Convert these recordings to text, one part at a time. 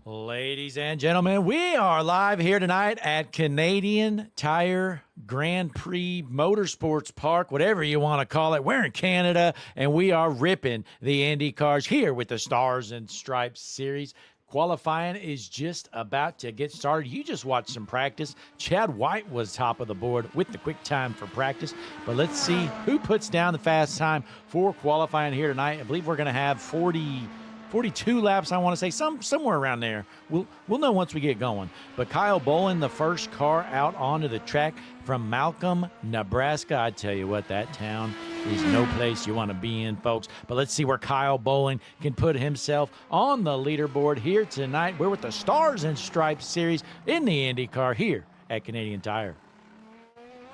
Ladies and gentlemen, we are live here tonight at Canadian Tire Grand Prix Motorsports Park, whatever you want to call it. We're in Canada, and we are ripping the Indy Cars here with the Stars and Stripes series. Qualifying is just about to get started. You just watched some practice. Chad White was top of the board with the quick time for practice. But let's see who puts down the fast time for qualifying here tonight. I believe we're going to have 42 laps, I want to say, somewhere around there. We'll know once we get going. But Kyle Bolin, the first car out onto the track from Malcolm, Nebraska. I tell you what, that town is no place you want to be in, folks. But let's see where Kyle Bolin can put himself on the leaderboard here tonight. We're with the Stars and Stripes series in the INDYCAR here at Canadian Tire.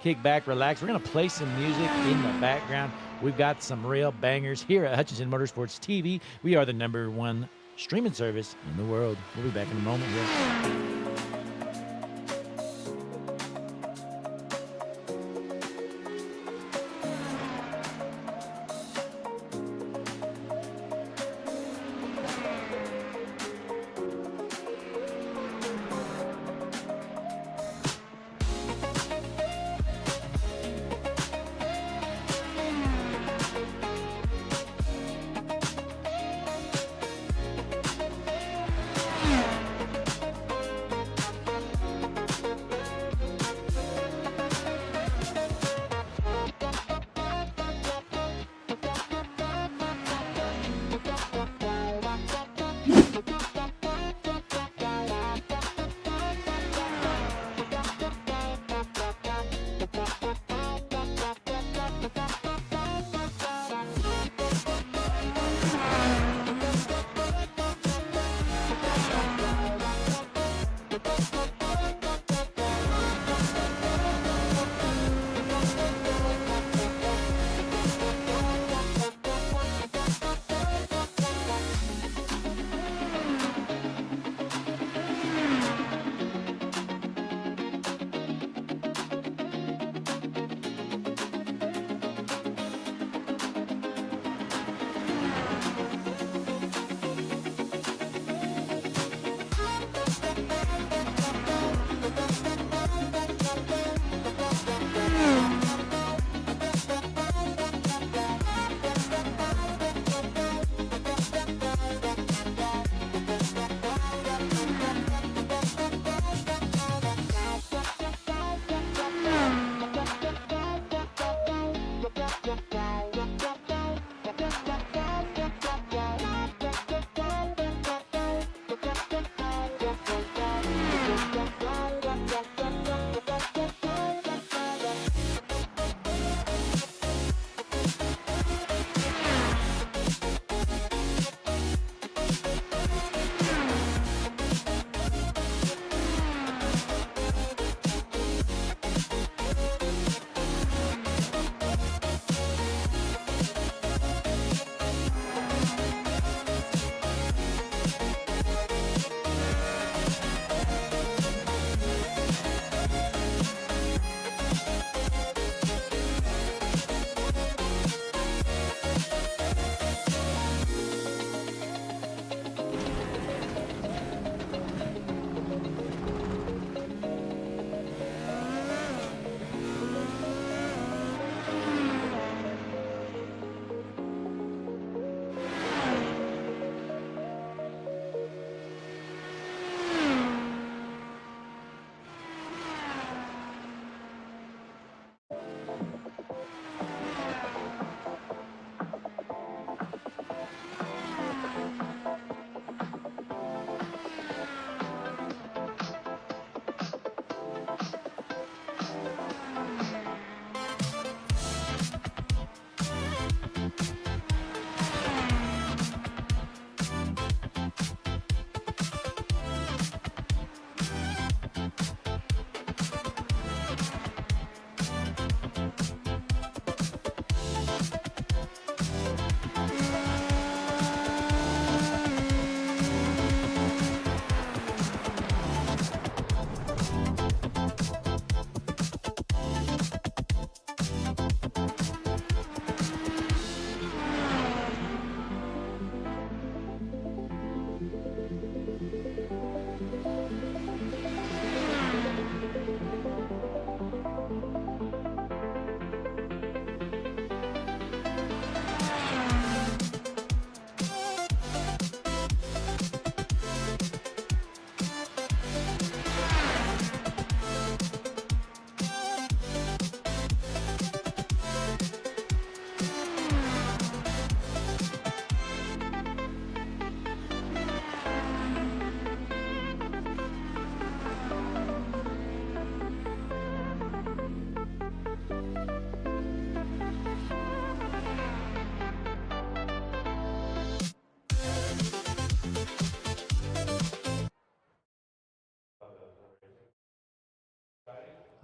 Kick back, relax. We're going to play some music in the background. We've got some real bangers here at Hutchinson Motorsports TV. We are the #1 streaming service in the world. We'll be back in a moment here.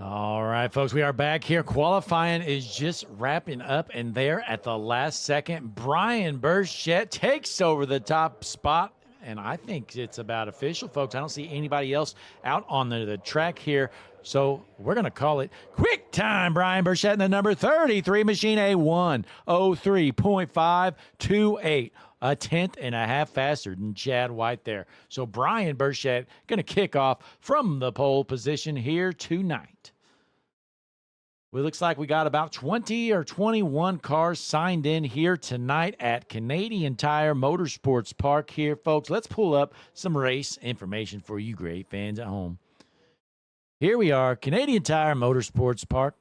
All right, folks, we are back here. Qualifying is just wrapping up, and there at the last second, Brian Burchett takes over the top spot, and I think it's about official, folks. I don't see anybody else out on the track here, so we're going to call it quick time. Brian Burchett in the number 33 machine, a 1:03.528. A tenth and a half faster than Chad White there. So Brian Burchett going to kick off from the pole position here tonight. Well, it looks like we got about 20 or 21 cars signed in here tonight at Canadian Tire Motorsports Park here, folks. Let's pull up some race information for you great fans at home. Here we are, Canadian Tire Motorsports Park.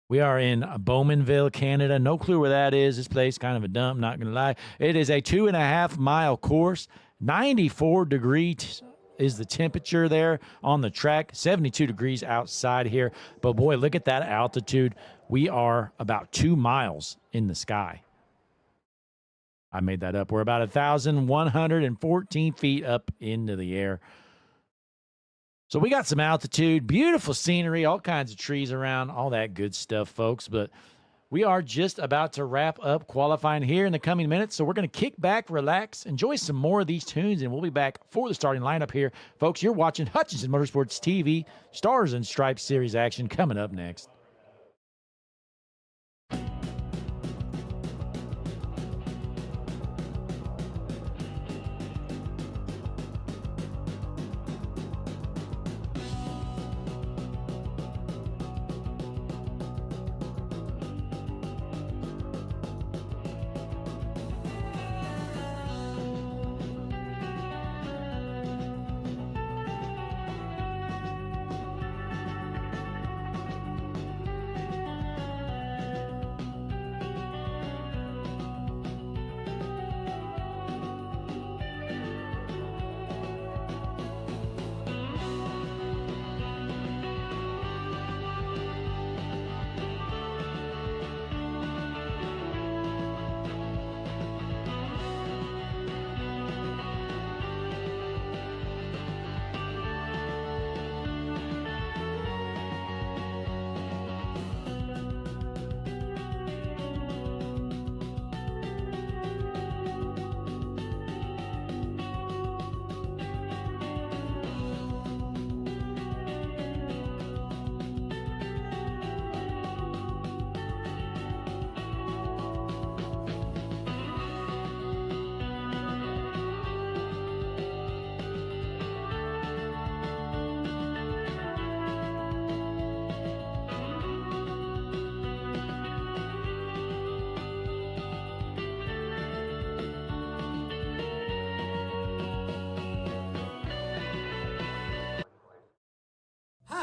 We are in Bowmanville, Canada. No clue where that is. This place kind of a dump, not going to lie. It is a 2.5-mile course. 94 degrees is the temperature there on the track. 72 degrees outside here. But, boy, look at that altitude. We are about 2 miles in the sky. I made that up. We're about 1,114 feet up into the air. So we got some altitude, beautiful scenery, all kinds of trees around, all that good stuff, folks. But we are just about to wrap up qualifying here in the coming minutes. So we're going to kick back, relax, enjoy some more of these tunes, and we'll be back for the starting lineup here. Folks, you're watching Hutchinson Motorsports TV, Stars and Stripes Series action coming up next.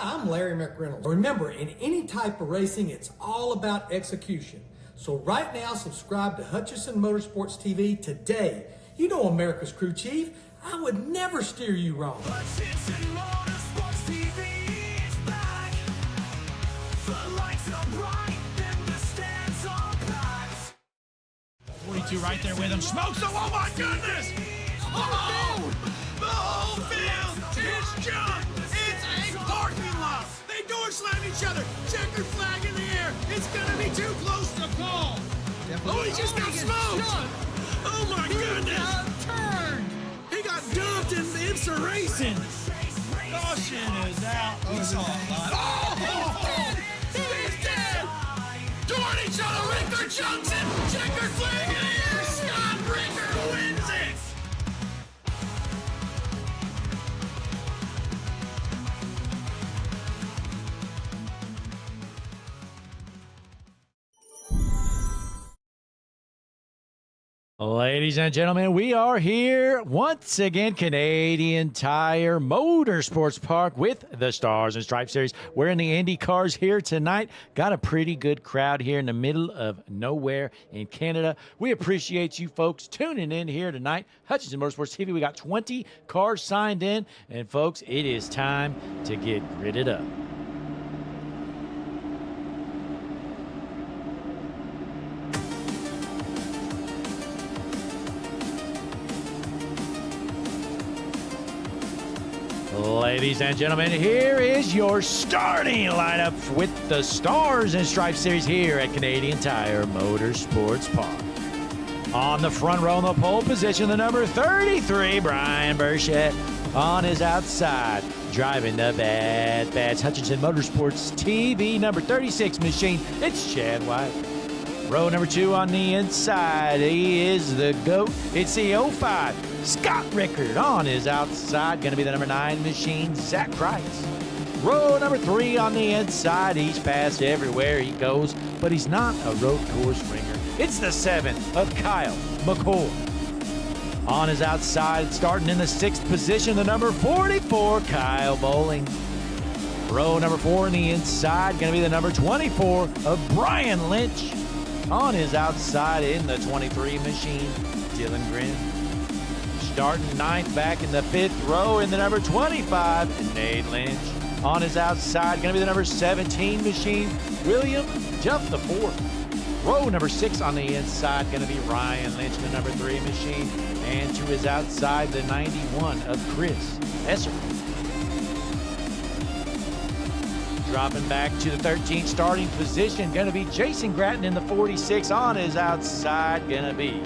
I'm Larry McReynolds. Remember, in any type of racing, it's all about execution. So right now, subscribe to Hutchinson Motorsports TV today. You know America's crew chief. I would never steer you wrong. Hutchinson Motorsports TV is back. The lights are bright and the stands are packed. 42 right there with him. Smokes him. Oh, my goodness. Oh, the whole field is junk. It's a parking lot. They door slam each other. Checkered flag in the air. It's going to be too close to call. Oh, he just got smoked. Oh, my goodness. Turn. He got dumped in IMSA racing. Caution is out. Oh, he's dead. Toward each other with their Johnson. Checkered flag in the air. Scott Brinker wins it. Ladies and gentlemen, we are here once again, Canadian Tire Motorsports Park with the Stars and Stripes Series. We're in the Indy Cars here tonight. Got a pretty good crowd here in the middle of nowhere in Canada. We appreciate you folks tuning in here tonight. Hutchinson Motorsports TV, we got 20 cars signed in. And folks, it is time to get gridded up. Ladies and gentlemen, here is your starting lineup with the Stars and Stripes Series here at Canadian Tire Motorsports Park. On the front row in the pole position, the number 33, Brian Burchett. On his outside, driving the Bad Bats Hutchinson Motorsports TV number 36 machine, it's Chad White. Row number 2 on the inside, he is the GOAT. It's the 05, Scott Rickard. On his outside, going to be the number 9 machine, Zach Kreitz. Row number 3 on the inside, he's fast everywhere he goes, but he's not a road course ringer. It's the 7 of Kyle McCoy. On his outside, starting in the 6th position, the number 44, Kyle Bowling. Row number 4 on the inside, going to be the number 24 of Brian Lynch. On his outside in the 23 machine, Dylan Grin. Starting 9th back in the 5th row in the number 25, Nate Lynch. On his outside, going to be the number 17 machine, William Duff the 4th. Row number 6 on the inside, going to be Ryan Lynch, the number 3 machine. And to his outside, the 91 of Chris Esser. Dropping back to the 13th starting position, going to be Jason Gratton in the 46. On his outside, going to be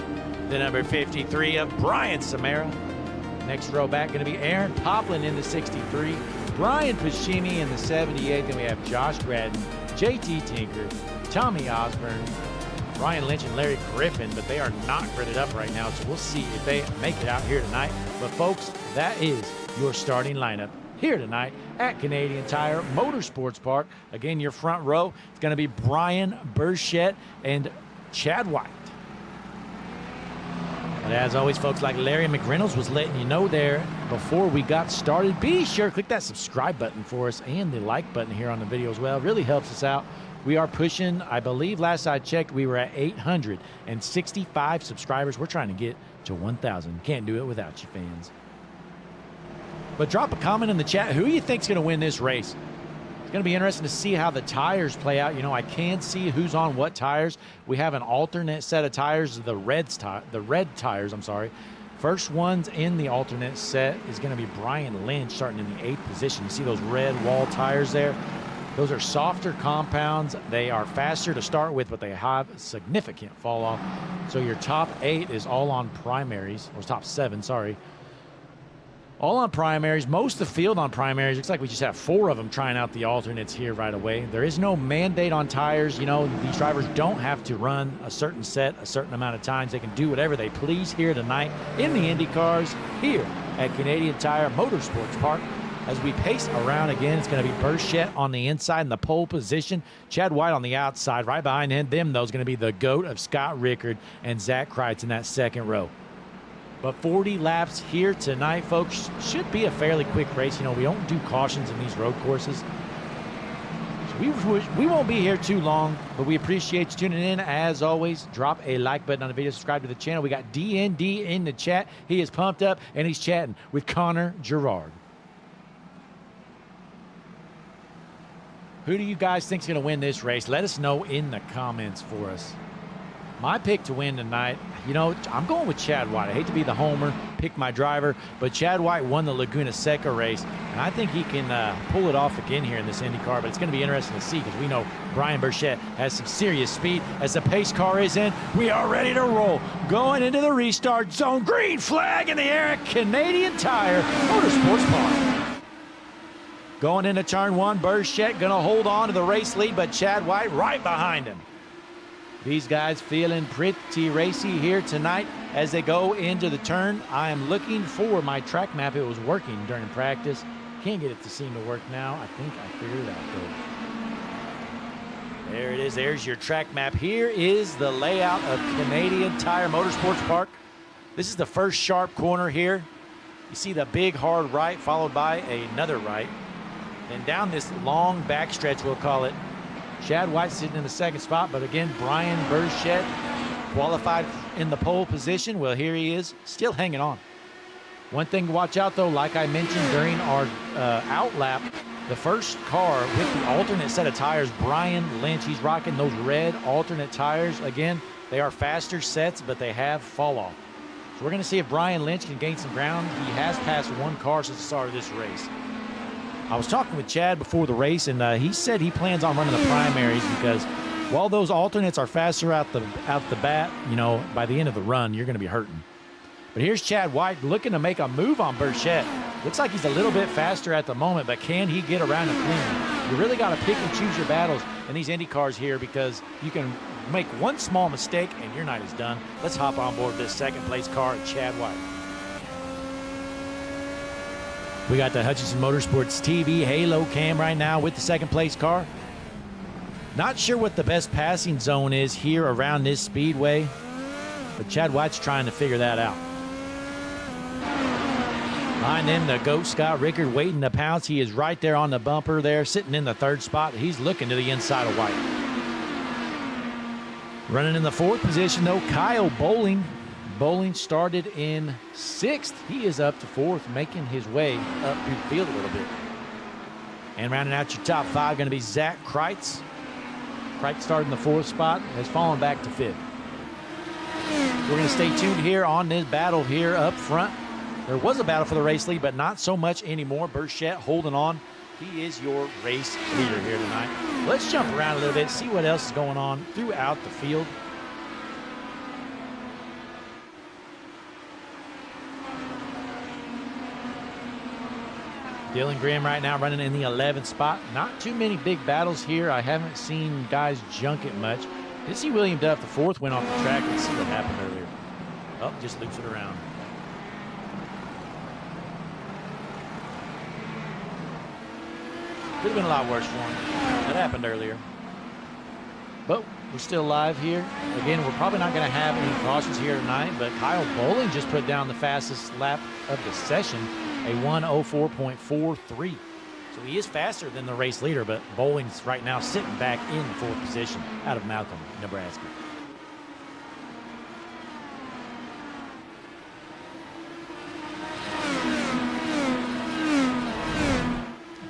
the number 53 of Brian Samara. Next row back, going to be Aaron Poplin in the 63. Brian Pashimi in the 78. Then we have Josh Gratton, JT Tinker, Tommy Osborne, Ryan Lynch, and Larry Griffin, but they are not gridded up right now, so we'll see if they make it out here tonight. But folks, that is your starting lineup here tonight at Canadian Tire Motorsports Park. Again, your front row, it's going to be Brian Burchett and Chad White. But as always, folks, like Larry McReynolds was letting you know there before we got started, be sure to click that subscribe button for us and the like button here on the video as well. It really helps us out. We are pushing, I believe last I checked, we were at 865 subscribers. We're trying to get to 1,000. Can't do it without you, fans. But drop a comment in the chat. Who do you think's going to win this race? It's going to be interesting to see how the tires play out. You know, I can see who's on what tires. We have an alternate set of tires, the red tires, I'm sorry. First ones in the alternate set is going to be Brian Lynch starting in the 8th position. You see those red wall tires there? Those are softer compounds. They are faster to start with, but they have significant fall off. So your top 8 is all on primaries, or top 7, sorry. All on primaries. Most of the field on primaries. Looks like we just have 4 of them trying out the alternates here right away. There is no mandate on tires. You know, these drivers don't have to run a certain set a certain amount of times. They can do whatever they please here tonight in the Indy Cars here at Canadian Tire Motorsports Park. As we pace around again, it's going to be Burchett on the inside in the pole position. Chad White on the outside. Right behind them, though, is going to be the GOAT of Scott Rickard and Zach Kreitz in that second row. But 40 laps here tonight, folks. Should be a fairly quick race. You know, we don't do cautions in these road courses. So we won't be here too long, but we appreciate you tuning in. As always, drop a like button on the video, subscribe to the channel. We got DND in the chat. He is pumped up, and he's chatting with Connor Gerard. Who do you guys think is going to win this race? Let us know in the comments for us. My pick to win tonight, you know, I'm going with Chad White. I hate to be the homer, pick my driver, but Chad White won the Laguna Seca race, and I think he can pull it off again here in this IndyCar, but it's going to be interesting to see because we know Brian Burchett has some serious speed. As the pace car is in, we are ready to roll. Going into the restart zone, green flag in the air at Canadian Tire Motorsports Park. Going into turn 1, Burchett going to hold on to the race lead, but Chad White right behind him. These guys feeling pretty racy here tonight as they go into the turn. I am looking for my track map. It was working during practice. Can't get it to seem to work now. I think I figured it out, though. There it is. There's your track map. Here is the layout of Canadian Tire Motorsports Park. This is the first sharp corner here. You see the big hard right followed by another right. Then down this long backstretch, we'll call it, Chad White sitting in the second spot, but again, Brian Burchett qualified in the pole position. Well, here he is, still hanging on. One thing to watch out, though, like I mentioned during our outlap, the first car with the alternate set of tires, Brian Lynch, he's rocking those red alternate tires. Again, they are faster sets, but they have fall off. So we're going to see if Brian Lynch can gain some ground. He has passed one car since the start of this race. I was talking with Chad before the race, and he said he plans on running the primaries because while those alternates are faster out the bat, you know, by the end of the run, you're going to be hurting. But here's Chad White looking to make a move on Burchett. Looks like he's a little bit faster at the moment, but can he get around and clean? You really got to pick and choose your battles in these Indy cars here because you can make one small mistake and your night is done. Let's hop on board this second place car at Chad White. We got the Hutchinson Motorsports TV Halo cam right now with the second place car. Not sure what the best passing zone is here around this speedway, but Chad White's trying to figure that out. Behind him, the GOAT Scott Rickard waiting to pounce. He is right there on the bumper there, sitting in the third spot. He's looking to the inside of White. Running in the fourth position, though, Kyle Bowling. Bowling started in sixth. He is up to fourth, making his way up through the field a little bit. And rounding out your top five, going to be Zach Kreitz. Kreitz started in the fourth spot, has fallen back to fifth. We're going to stay tuned here on this battle here up front. There was a battle for the race lead, but not so much anymore. Burchett holding on. He is your race leader here tonight. Let's jump around a little bit, see what else is going on throughout the field. Dylan Graham right now running in the 11th spot. Not too many big battles here. I haven't seen guys junk it much. Did see William Duff, the fourth, went off the track. Let's see what happened earlier. Oh, just loops it around. Could have been a lot worse for him. That happened earlier. But we're still live here. Again, we're probably not going to have any cautions here tonight, but Kyle Bowling just put down the fastest lap of the session, a 1:04.43. So he is faster than the race leader, but Bowling's right now sitting back in fourth position out of Malcolm, Nebraska.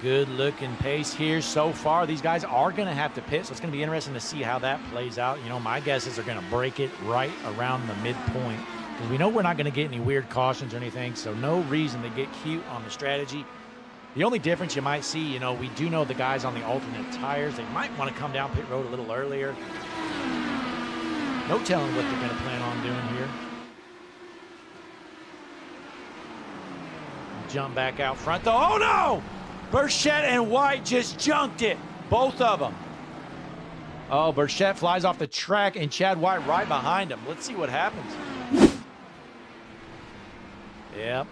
Good looking pace here so far. These guys are going to have to pit, so it's going to be interesting to see how that plays out. You know, my guess is they're going to break it right around the midpoint because we know we're not going to get any weird cautions or anything, so no reason to get cute on the strategy. The only difference you might see, you know, we do know the guys on the alternate tires, they might want to come down pit road a little earlier. No telling what they're going to plan on doing here. Jump back out front though. Oh no! Burchett and White just junked it. Both of them. Oh, Burchett flies off the track and Chad White right behind him. Let's see what happens. Yep.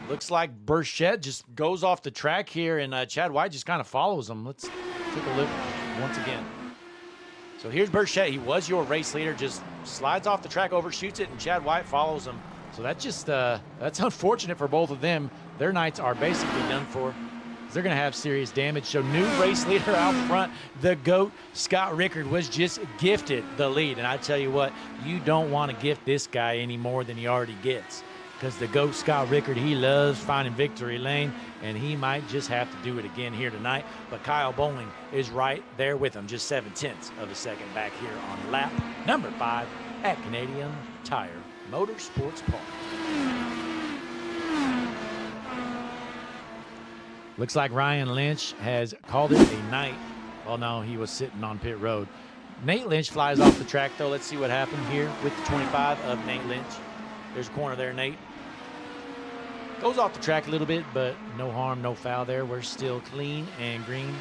Looks like Burchett just goes off the track here and Chad White just kind of follows him. Let's take a look once again. So here's Burchett. He was your race leader. Just slides off the track, overshoots it, and Chad White follows him. So that's just, that's unfortunate for both of them. Their nights are basically done for. They're going to have serious damage. So new race leader out front, the GOAT, Scott Rickard, was just gifted the lead. And I tell you what, you don't want to gift this guy any more than he already gets. Because the GOAT, Scott Rickard, he loves finding victory lane, and he might just have to do it again here tonight. But Kyle Bowling is right there with him, just 0.7 of a second back here on lap number 5 at Canadian Tire Motorsports Park. Looks like Ryan Lynch has called it a night. Well, no, he was sitting on pit road. Nate Lynch flies off the track, though. Let's see what happened here with the 25 of Nate Lynch. There's a corner there, Nate. Goes off the track a little bit, but no harm, no foul there. We're still clean and green.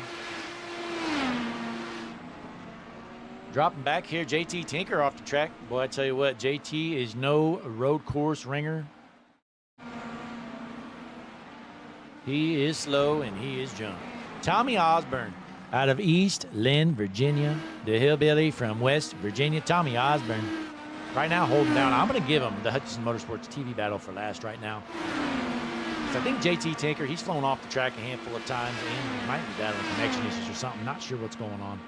Dropping back here, JT Tinker off the track. Boy, I tell you what, JT is no road course ringer. He is slow and he is junk. Tommy Osborne out of East Lynn, Virginia. The hillbilly from West Virginia, Tommy Osborne. Right now holding down. I'm going to give him the Hutchinson Motorsports TV battle for last right now. So I think JT Tinker, he's flown off the track a handful of times and he might be battling connection issues or something. Not sure what's going on.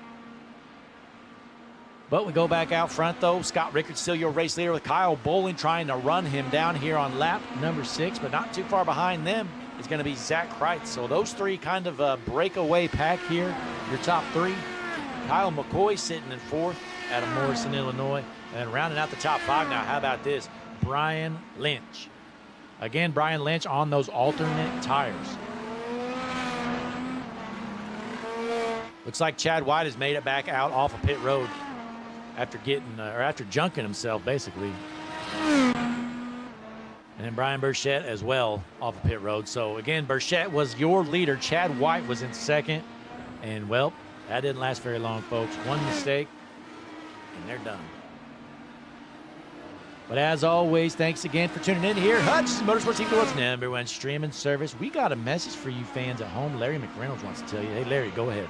But we go back out front, though. Scott Rickard still your race leader with Kyle Bowling trying to run him down here on lap number 6, but not too far behind them is going to be Zach Kreitz. So those three kind of a breakaway pack here, your top three. Kyle McCoy sitting in 4th out of Morrison, Illinois. And rounding out the top 5 now, how about this? Brian Lynch. Again, Brian Lynch on those alternate tires. Looks like Chad White has made it back out off of pit road after after junking himself, basically. And then Brian Burchett as well off of pit road. So again, Burchett was your leader. Chad White was in second. And well, that didn't last very long, folks. One mistake, and they're done. But as always, thanks again for tuning in here. Hutchinson Motorsports Equals #1 streaming service. We got a message for you fans at home. Larry McReynolds wants to tell you. Hey, Larry, go ahead.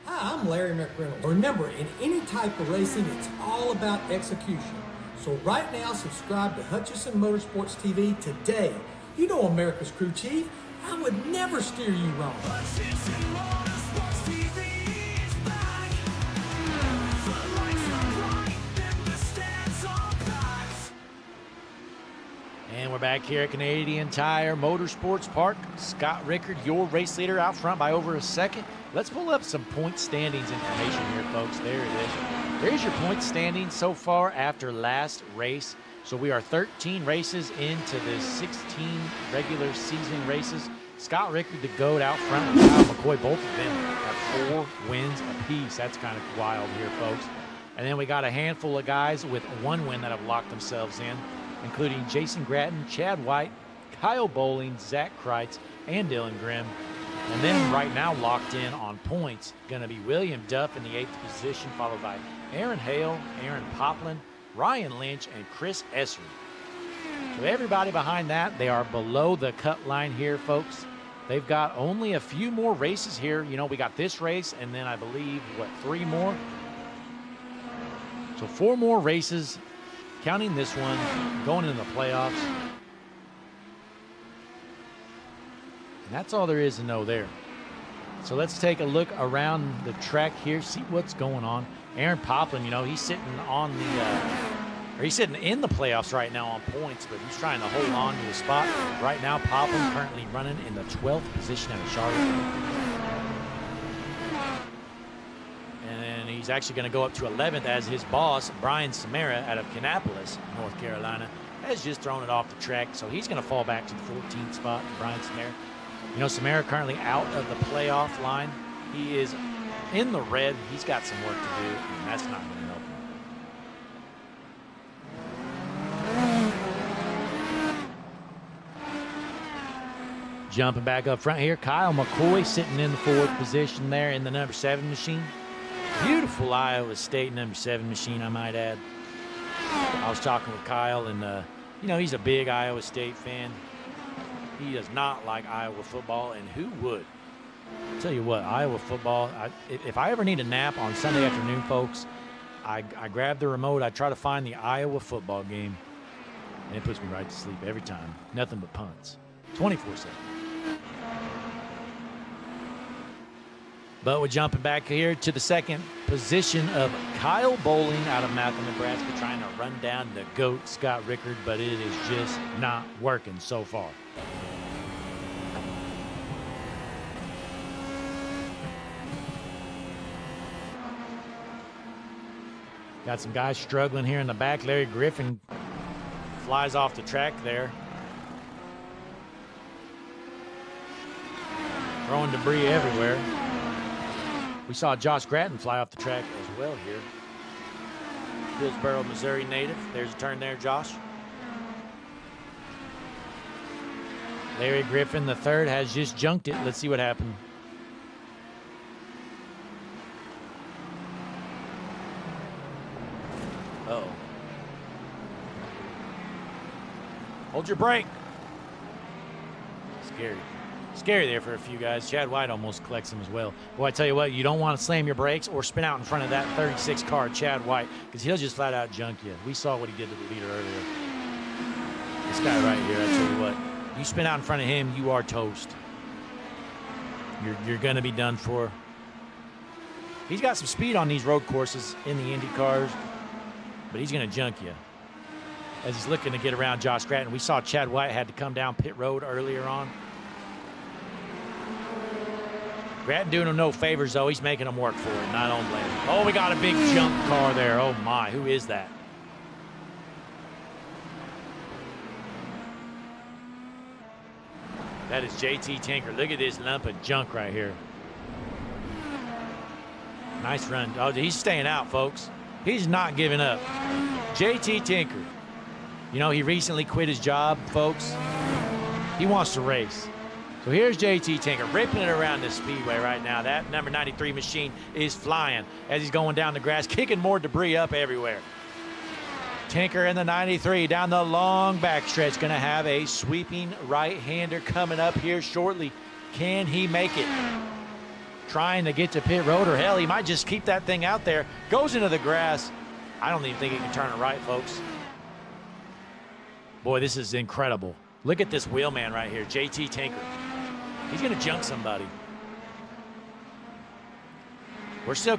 Hi, I'm Larry McReynolds. Remember, in any type of racing, it's all about execution. So right now, subscribe to Hutchinson Motorsports TV today. You know America's crew chief. I would never steer you wrong. Hutchinson Motorsports TV is back. The lights are bright and the stands are packed. And we're back here at Canadian Tire Motorsports Park. Scott Rickard, your race leader, out front by over a second. Let's pull up some point standings information here, folks. There it is. There's your point standings so far after last race. So we are 13 races into the 16 regular season races. Scott Rickard, the GOAT, out front with Kyle McCoy. Both of them have 4 wins apiece. That's kind of wild here, folks. And then we got a handful of guys with 1 win that have locked themselves in, including Jason Gratton, Chad White, Kyle Bowling, Zach Kreitz, and Dylan Grimm. And then right now locked in on points, going to be William Duff in the 8th position, followed by Aaron Hale, Aaron Poplin, Ryan Lynch, and Chris Essery. So everybody behind that, they are below the cut line here, folks. They've got only a few more races here. You know, we got this race, and then I believe, 3 more? So 4 more races, counting this one, going into the playoffs. And that's all there is to know there. So let's take a look around the track here, see what's going on. Aaron Poplin, you know, he's sitting on he's sitting in the playoffs right now on points, but he's trying to hold on to his spot. Right now, Poplin currently running in the 12th position out of Charlotte. And then he's actually going to go up to 11th as his boss, Brian Samara, out of Kannapolis, North Carolina, has just thrown it off the track. So he's going to fall back to the 14th spot, Brian Samara. You know, Samara currently out of the playoff line. He is in the red. He's got some work to do, and that's not going to help him. Jumping back up front here, Kyle McCoy sitting in the 4th position there in the number 7 machine. Beautiful Iowa State number 7 machine, I might add. I was talking with Kyle, and, you know, he's a big Iowa State fan. He does not like Iowa football, and who would? I'll tell you what, Iowa football, if I ever need a nap on Sunday afternoon, folks, I grab the remote, I try to find the Iowa football game, and it puts me right to sleep every time. Nothing but punts, 24/7. But we're jumping back here to the 2nd position of Kyle Bowling out of Malcolm, Nebraska, trying to run down the GOAT, Scott Rickard, but it is just not working so far. Got some guys struggling here in the back. Larry Griffin flies off the track there. Throwing debris everywhere. We saw Josh Gratton fly off the track as well here. Hillsboro, Missouri native. There's a turn there, Josh. Larry Griffin, the 3rd, has just junked it. Let's see what happened. Uh-oh. Hold your brake. Scary. Scary there for a few guys. Chad White almost collects him as well. Boy, I tell you what, you don't want to slam your brakes or spin out in front of that 36 car, Chad White, because he'll just flat out junk you. We saw what he did to the leader earlier. This guy right here, I tell you what, you spin out in front of him, you are toast. You're going to be done for. He's got some speed on these road courses in the Indy Cars, but he's going to junk you as he's looking to get around Josh Gratton. We saw Chad White had to come down pit road earlier on. Gratton doing him no favors, though. He's making him work for it, and I don't blame him. Oh, we got a big jump car there. Oh, my. Who is that? That is JT Tinker. Look at this lump of junk right here. Nice run. Oh, he's staying out, folks. He's not giving up. JT Tinker. You know, he recently quit his job, folks. He wants to race. So here's JT Tinker ripping it around the speedway right now. That number 93 machine is flying as he's going down the grass, kicking more debris up everywhere. Tinker in the 93 down the long backstretch. Going to have a sweeping right-hander coming up here shortly. Can he make it? Trying to get to pit road, or hell, he might just keep that thing out there. Goes into the grass. I don't even think he can turn it right, folks. Boy, this is incredible. Look at this wheelman right here, JT Tinker. He's going to junk somebody. We're still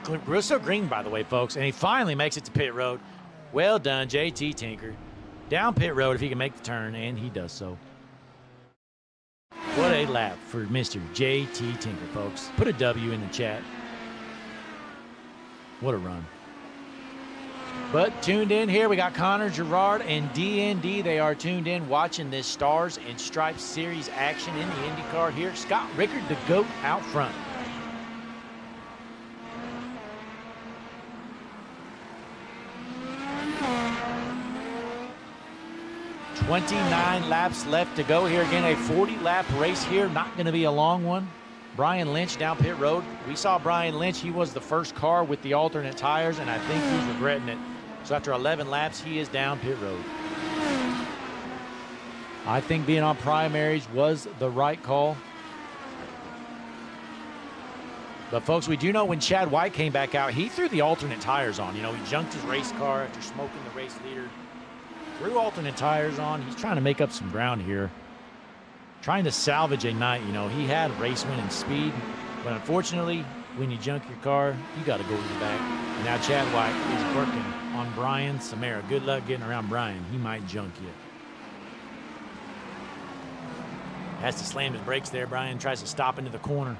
green, by the way, folks, and he finally makes it to pit road. Well done, JT Tinker. Down pit road if he can make the turn, and he does so. What a lap for Mr. JT Tinker, folks. Put a W in the chat. What a run. But tuned in here, we got Connor Gerard and DND. They are tuned in watching this Stars and Stripes Series action in the IndyCar here. Scott Rickard, the GOAT, out front. "29 laps left to go here. Again, a 40-lap race here. Not going to be a long one. Brian Lynch down pit road. We saw Brian Lynch. He was the first car with the alternate tires, and I think he's regretting it. So after 11 laps, he is down pit road. I think being on primaries was the right call. But, folks, we do know when Chad White came back out, he threw the alternate tires on. You know, he junked his race car after smoking the race leader. Threw alternate tires on. He's trying to make up some ground here. Trying to salvage a night. You know, he had race winning speed. But unfortunately, when you junk your car, you got to go to the back. And now Chad White is working on Brian Samara. Good luck getting around Brian. He might junk you. Has to slam his brakes there. Brian tries to stop into the corner.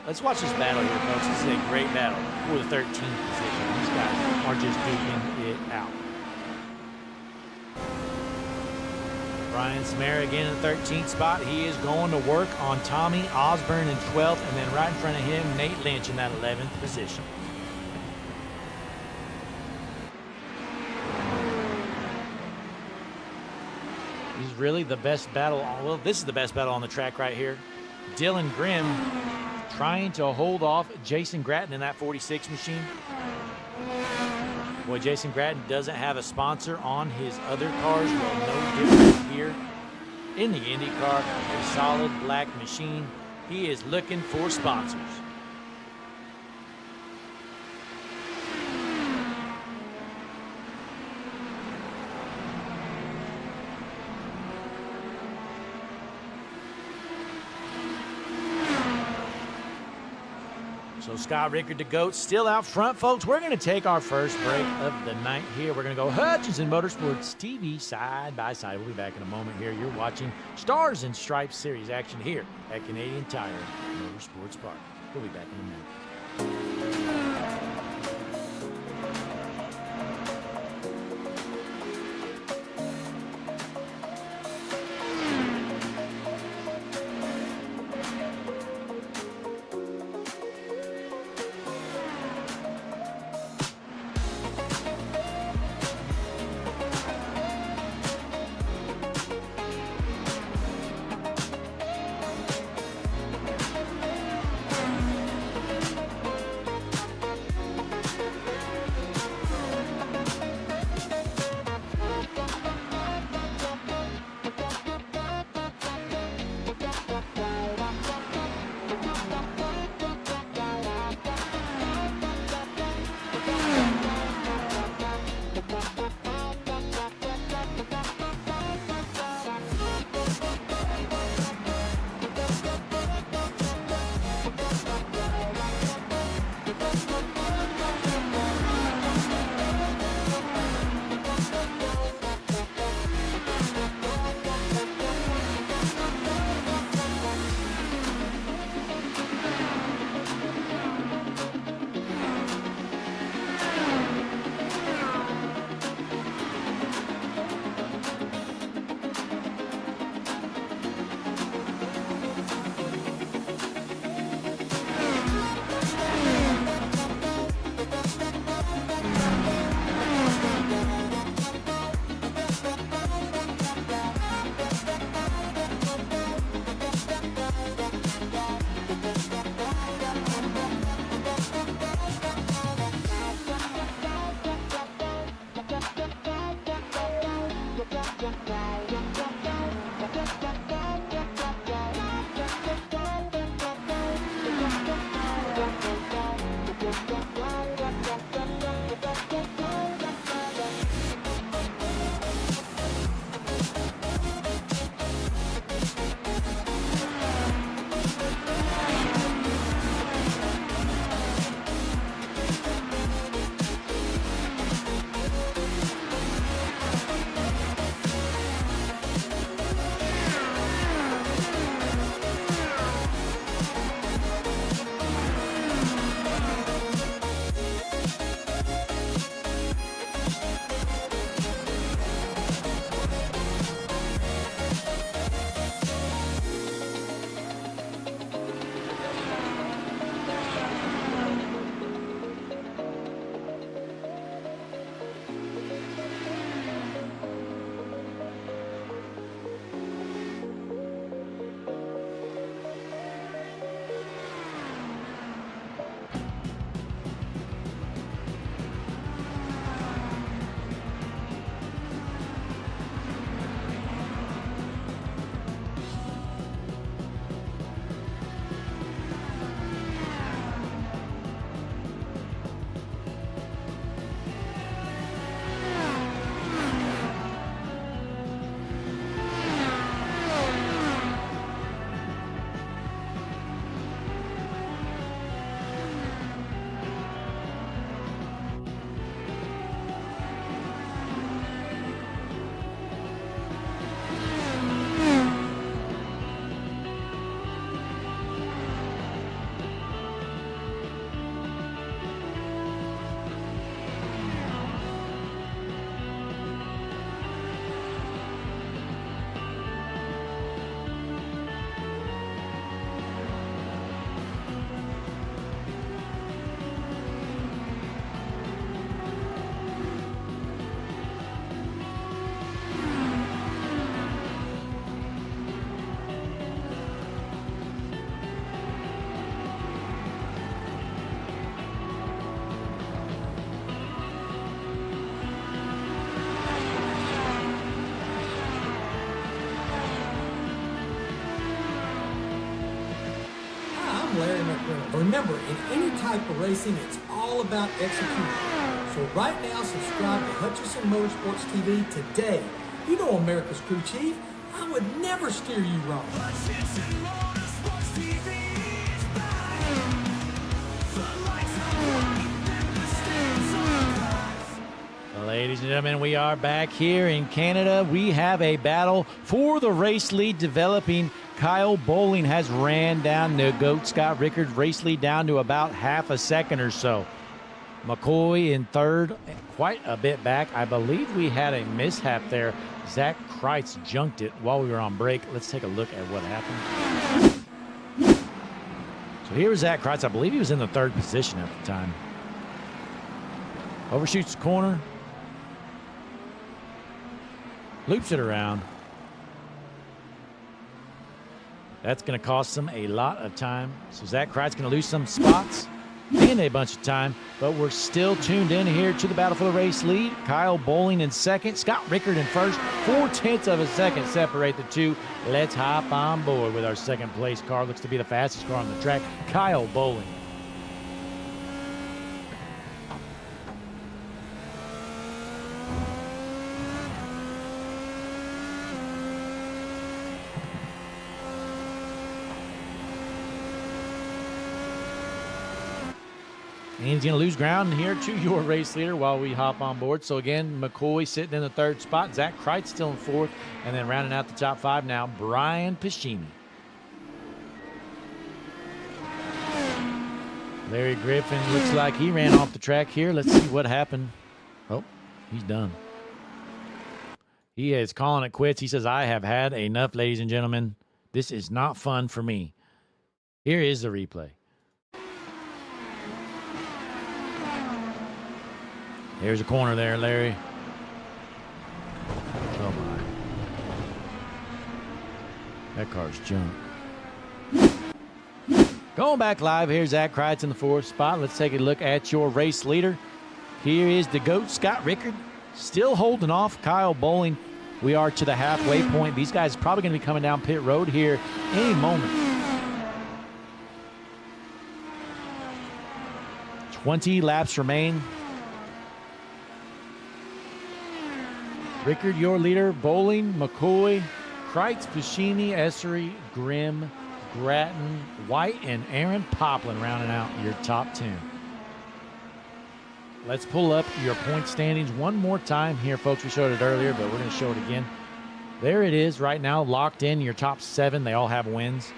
Let's watch this battle here, folks. This is a great battle for the 13th position. These guys are just duking it out. Brian Samara again in the 13th spot. He is going to work on Tommy Osborne in 12th, and then right in front of him, Nate Lynch in that 11th position. This is really the best battle. Well, this is the best battle on the track right here. Dylan Grimm trying to hold off Jason Gratton in that 46 machine. Boy, Jason Gratton doesn't have a sponsor on his other cars. Well, no different here in the IndyCar. A solid black machine. He is looking for sponsors. So Scott Rickard, the GOAT, still out front, folks. We're going to take our first break of the night here. We're going to go Hutchinson Motorsports TV side by side. We'll be back in a moment here. You're watching Stars and Stripes Series action here at Canadian Tire Motorsports Park. We'll be back in a minute. Remember, in any type of racing, it's all about execution. So right now, subscribe to Hutchison Motorsports TV today. You know America's crew chief. I would never steer you wrong. Hutchison Motorsports TV is back. The lights are bright and the stands are packed. Ladies and gentlemen, we are back here in Canada. We have a battle for the race lead developing. Kyle Bowling has ran down the GOAT Scott Rickard race lead down to about half a second or so. McCoy in third, quite a bit back. I believe we had a mishap there. Zach Kreitz junked it while we were on break. Let's take a look at what happened. So here was Zach Kreitz. I believe he was in the third position at the time. Overshoots the corner. Loops it around. That's going to cost him a lot of time. So Zach Kreitz going to lose some spots and a bunch of time, but we're still tuned in here to the battle for the race lead. Kyle Bowling in second, Scott Rickard in first. 0.4 of a second separate the two. Let's hop on board with our second place car. Looks to be the fastest car on the track, Kyle Bowling. And he's going to lose ground here to your race leader while we hop on board. So again, McCoy sitting in the third spot. Zach Kreitz still in fourth. And then rounding out the top five now, Brian Piscini. Larry Griffin looks like he ran off the track here. Let's see what happened. Oh, he's done. He is calling it quits. He says, I have had enough, ladies and gentlemen. This is not fun for me. Here is the replay. There's a corner there, Larry. Oh, my. That car's junk. Going back live, here's Zach Kreitz in the fourth spot. Let's take a look at your race leader. Here is the GOAT, Scott Rickard. Still holding off Kyle Bowling. We are to the halfway point. These guys are probably going to be coming down pit road here any moment. 20 laps remain. Rickard, your leader. Bowling, McCoy, Kreitz, Piscini, Essery, Grimm, Grattan, White, and Aaron Poplin rounding out your top 10. Let's pull up your point standings one more time here, folks. We showed it earlier, but we're going to show it again. There it is right now, locked in. Your top 7, they all have wins.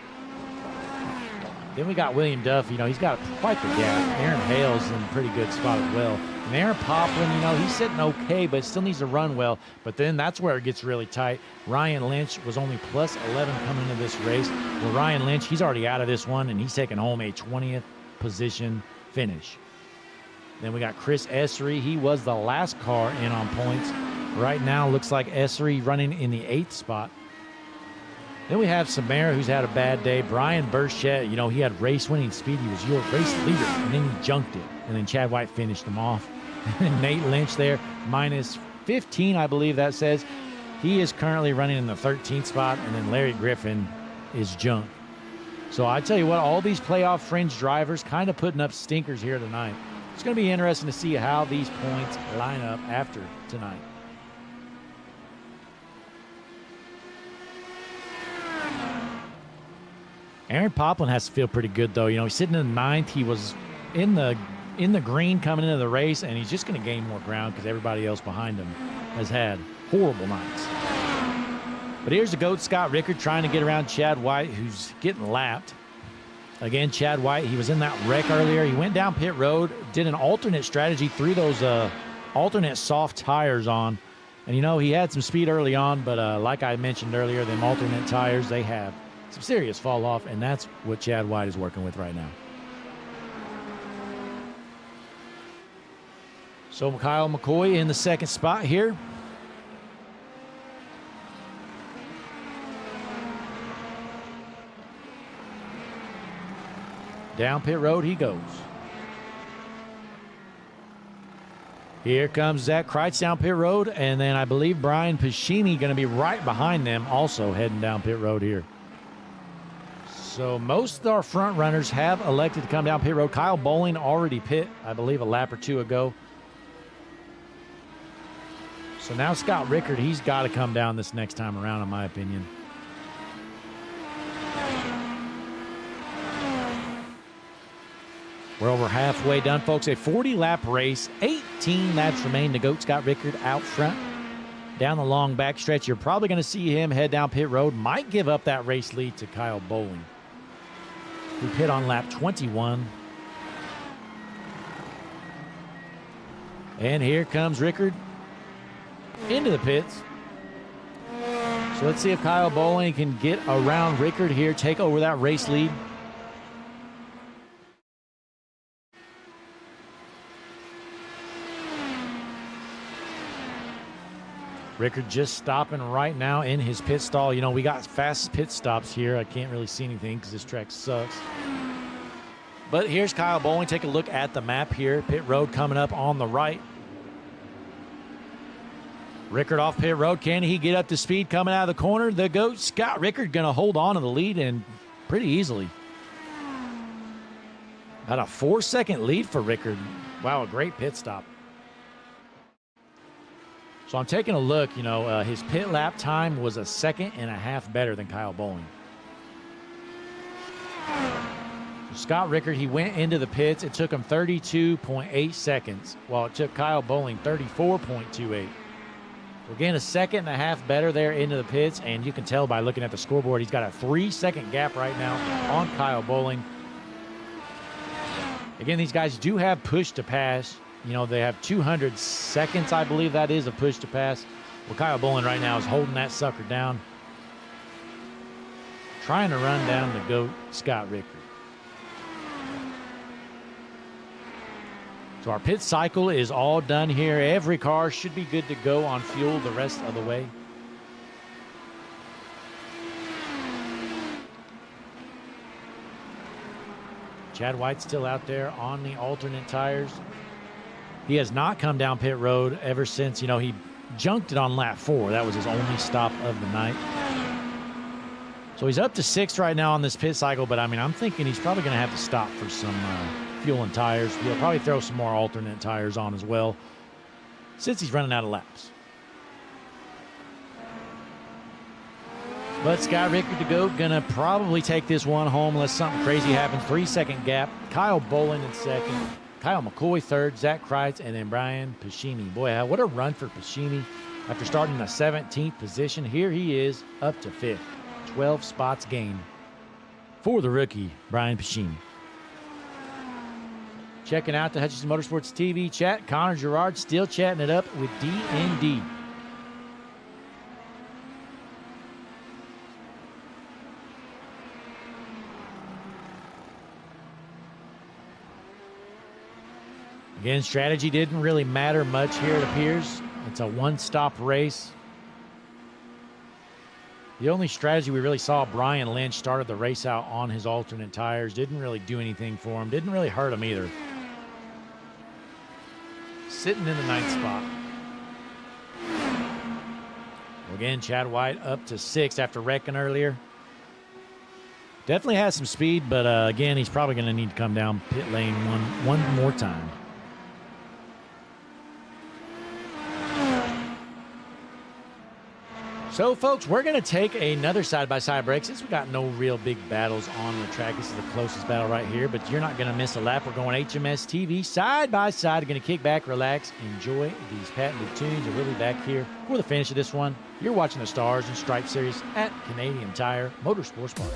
Then we got William Duff. You know, he's got quite the gap. Aaron Hale's in a pretty good spot as well. And Aaron Poplin, you know, he's sitting okay, but still needs to run well. But then that's where it gets really tight. Ryan Lynch was only plus 11 coming into this race. Well, Ryan Lynch, he's already out of this one, and he's taking home a 20th position finish. Then we got Chris Essery. He was the last car in on points. Right now, looks like Essery running in the 8th spot. Then we have Samara, who's had a bad day. Brian Burchett, you know, he had race-winning speed. He was your race leader, and then he junked it. And then Chad White finished him off. Nate Lynch there, minus 15, I believe that says. He is currently running in the 13th spot, and then Larry Griffin is junked. So I tell you what, all these playoff fringe drivers kind of putting up stinkers here tonight. It's going to be interesting to see how these points line up after tonight. Aaron Poplin has to feel pretty good, though. You know, he's sitting in the 9th. He was in the green coming into the race, and he's just going to gain more ground because everybody else behind him has had horrible nights. But here's the GOAT, Scott Rickard, trying to get around Chad White, who's getting lapped. Again, Chad White, he was in that wreck earlier. He went down pit road, did an alternate strategy, threw those alternate soft tires on. And, you know, he had some speed early on, but like I mentioned earlier, them alternate tires, they have some serious fall off, and that's what Chad White is working with right now. So Kyle McCoy in the 2nd spot here. Down pit road he goes. Here comes Zach Kreitz down pit road, and then I believe Brian Piscini going to be right behind them, also heading down pit road here. So most of our front runners have elected to come down pit road. Kyle Bowling already pit, I believe, a lap or two ago. So now Scott Rickard, he's got to come down this next time around, in my opinion. We're over halfway done, folks. A 40-lap race, 18 laps remain to go. Scott Rickard out front. Down the long back stretch, you're probably going to see him head down pit road. Might give up that race lead to Kyle Bowling, who pit on lap 21. And here comes Rickard into the pits. So let's see if Kyle Bowling can get around Rickard here, take over that race lead. Rickard just stopping right now in his pit stall. You know, we got fast pit stops here. I can't really see anything because this track sucks. But here's Kyle Bowling. Take a look at the map here. Pit road coming up on the right. Rickard off pit road. Can he get up to speed coming out of the corner? The GOAT, Scott Rickard, going to hold on to the lead and pretty easily. About a 4-second lead for Rickard. Wow, a great pit stop. So I'm taking a look, you know, his pit lap time was 1.5 seconds better than Kyle Bowling. So Scott Rickard, he went into the pits. It took him 32.8 seconds, while it took Kyle Bowling 34.28. So again, 1.5 seconds better there into the pits, and you can tell by looking at the scoreboard, he's got a 3-second gap right now on Kyle Bowling. Again, these guys do have push to pass. You know, they have 200 seconds, I believe that is, a push to pass. Well, Kyle Bowling right now is holding that sucker down, trying to run down the GOAT, Scott Rickard. So our pit cycle is all done here. Every car should be good to go on fuel the rest of the way. Chad White's still out there on the alternate tires. He has not come down pit road ever since, you know, he junked it on lap 4. That was his only stop of the night. So he's up to 6th right now on this pit cycle, but I mean, I'm thinking he's probably going to have to stop for some fuel and tires. He'll probably throw some more alternate tires on as well, since he's running out of laps. But Scott Rickard to go, gonna probably take this one home unless something crazy happens. 3-second gap. Kyle Bowling in 2nd. Kyle McCoy 3rd, Zach Kreitz, and then Brian Pacini. Boy, what a run for Pacini. After starting in the 17th position, here he is up to 5th. 12 spots gained for the rookie, Brian Pacini. Checking out the Hutchinson Motorsports TV chat, Connor Gerard still chatting it up with DND. Again, strategy didn't really matter much here, it appears. It's a one-stop race. The only strategy we really saw, Brian Lynch started the race out on his alternate tires. Didn't really do anything for him. Didn't really hurt him either. Sitting in the 9th spot. Well, again, Chad White up to 6th after wrecking earlier. Definitely has some speed, but again, he's probably going to need to come down pit lane one more time. So, folks, we're going to take another side-by-side break since we got no real big battles on the track. This is the closest battle right here, but you're not going to miss a lap. We're going HMS TV side-by-side. Going to kick back, relax, enjoy these patented tunes, and we'll be back here for the finish of this one. You're watching the Stars and Stripes Series at Canadian Tire Motorsports Park.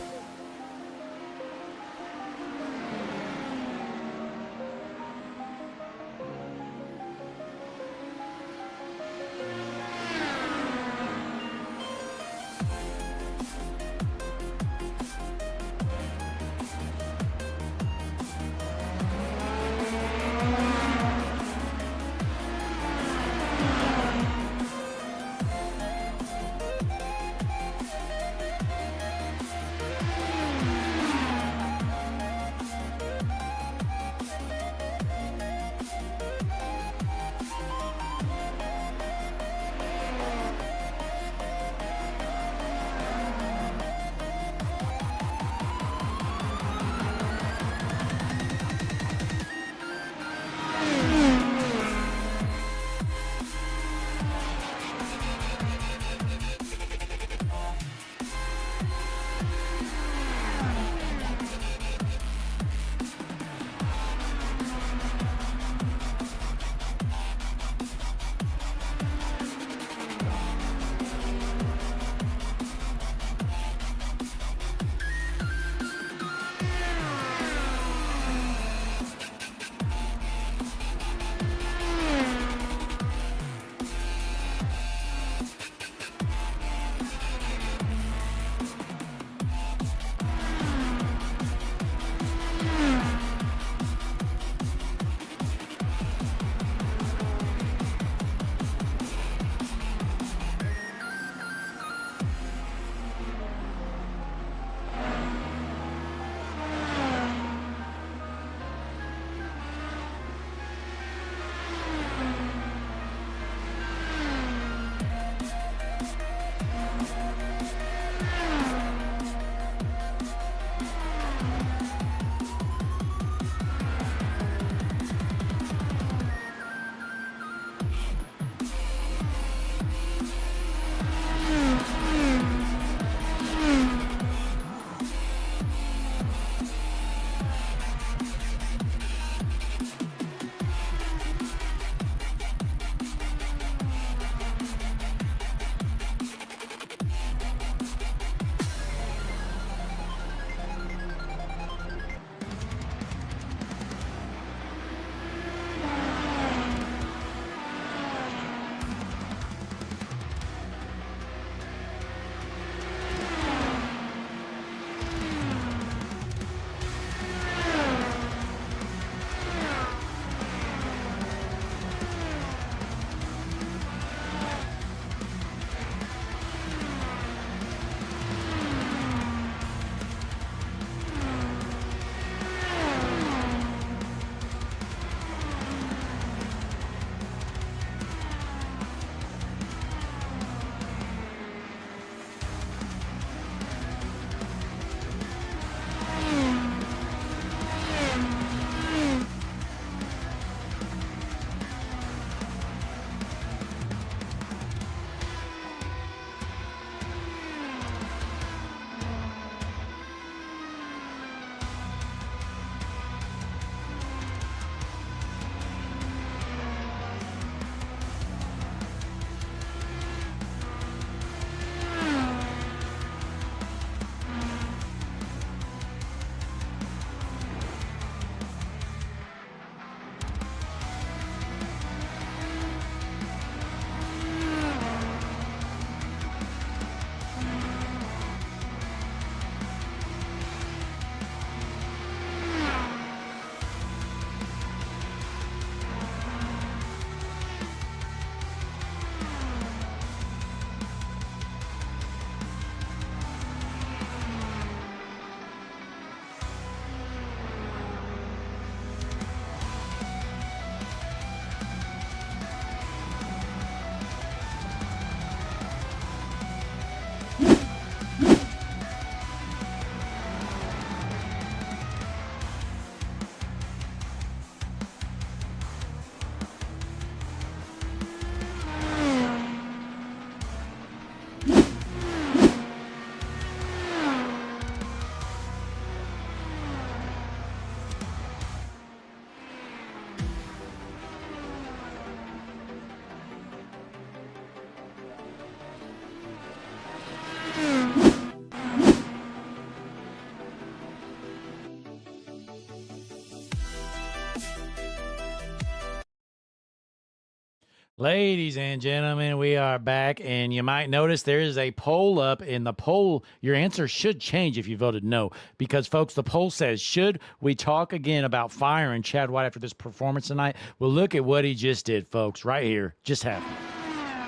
Ladies and gentlemen, we are back, and you might notice there is a poll up. In the poll, your answer should change if you voted no, because, folks, the poll says, should we talk again about firing Chad White after this performance tonight? Well, look at what he just did, folks, right here. Just happened.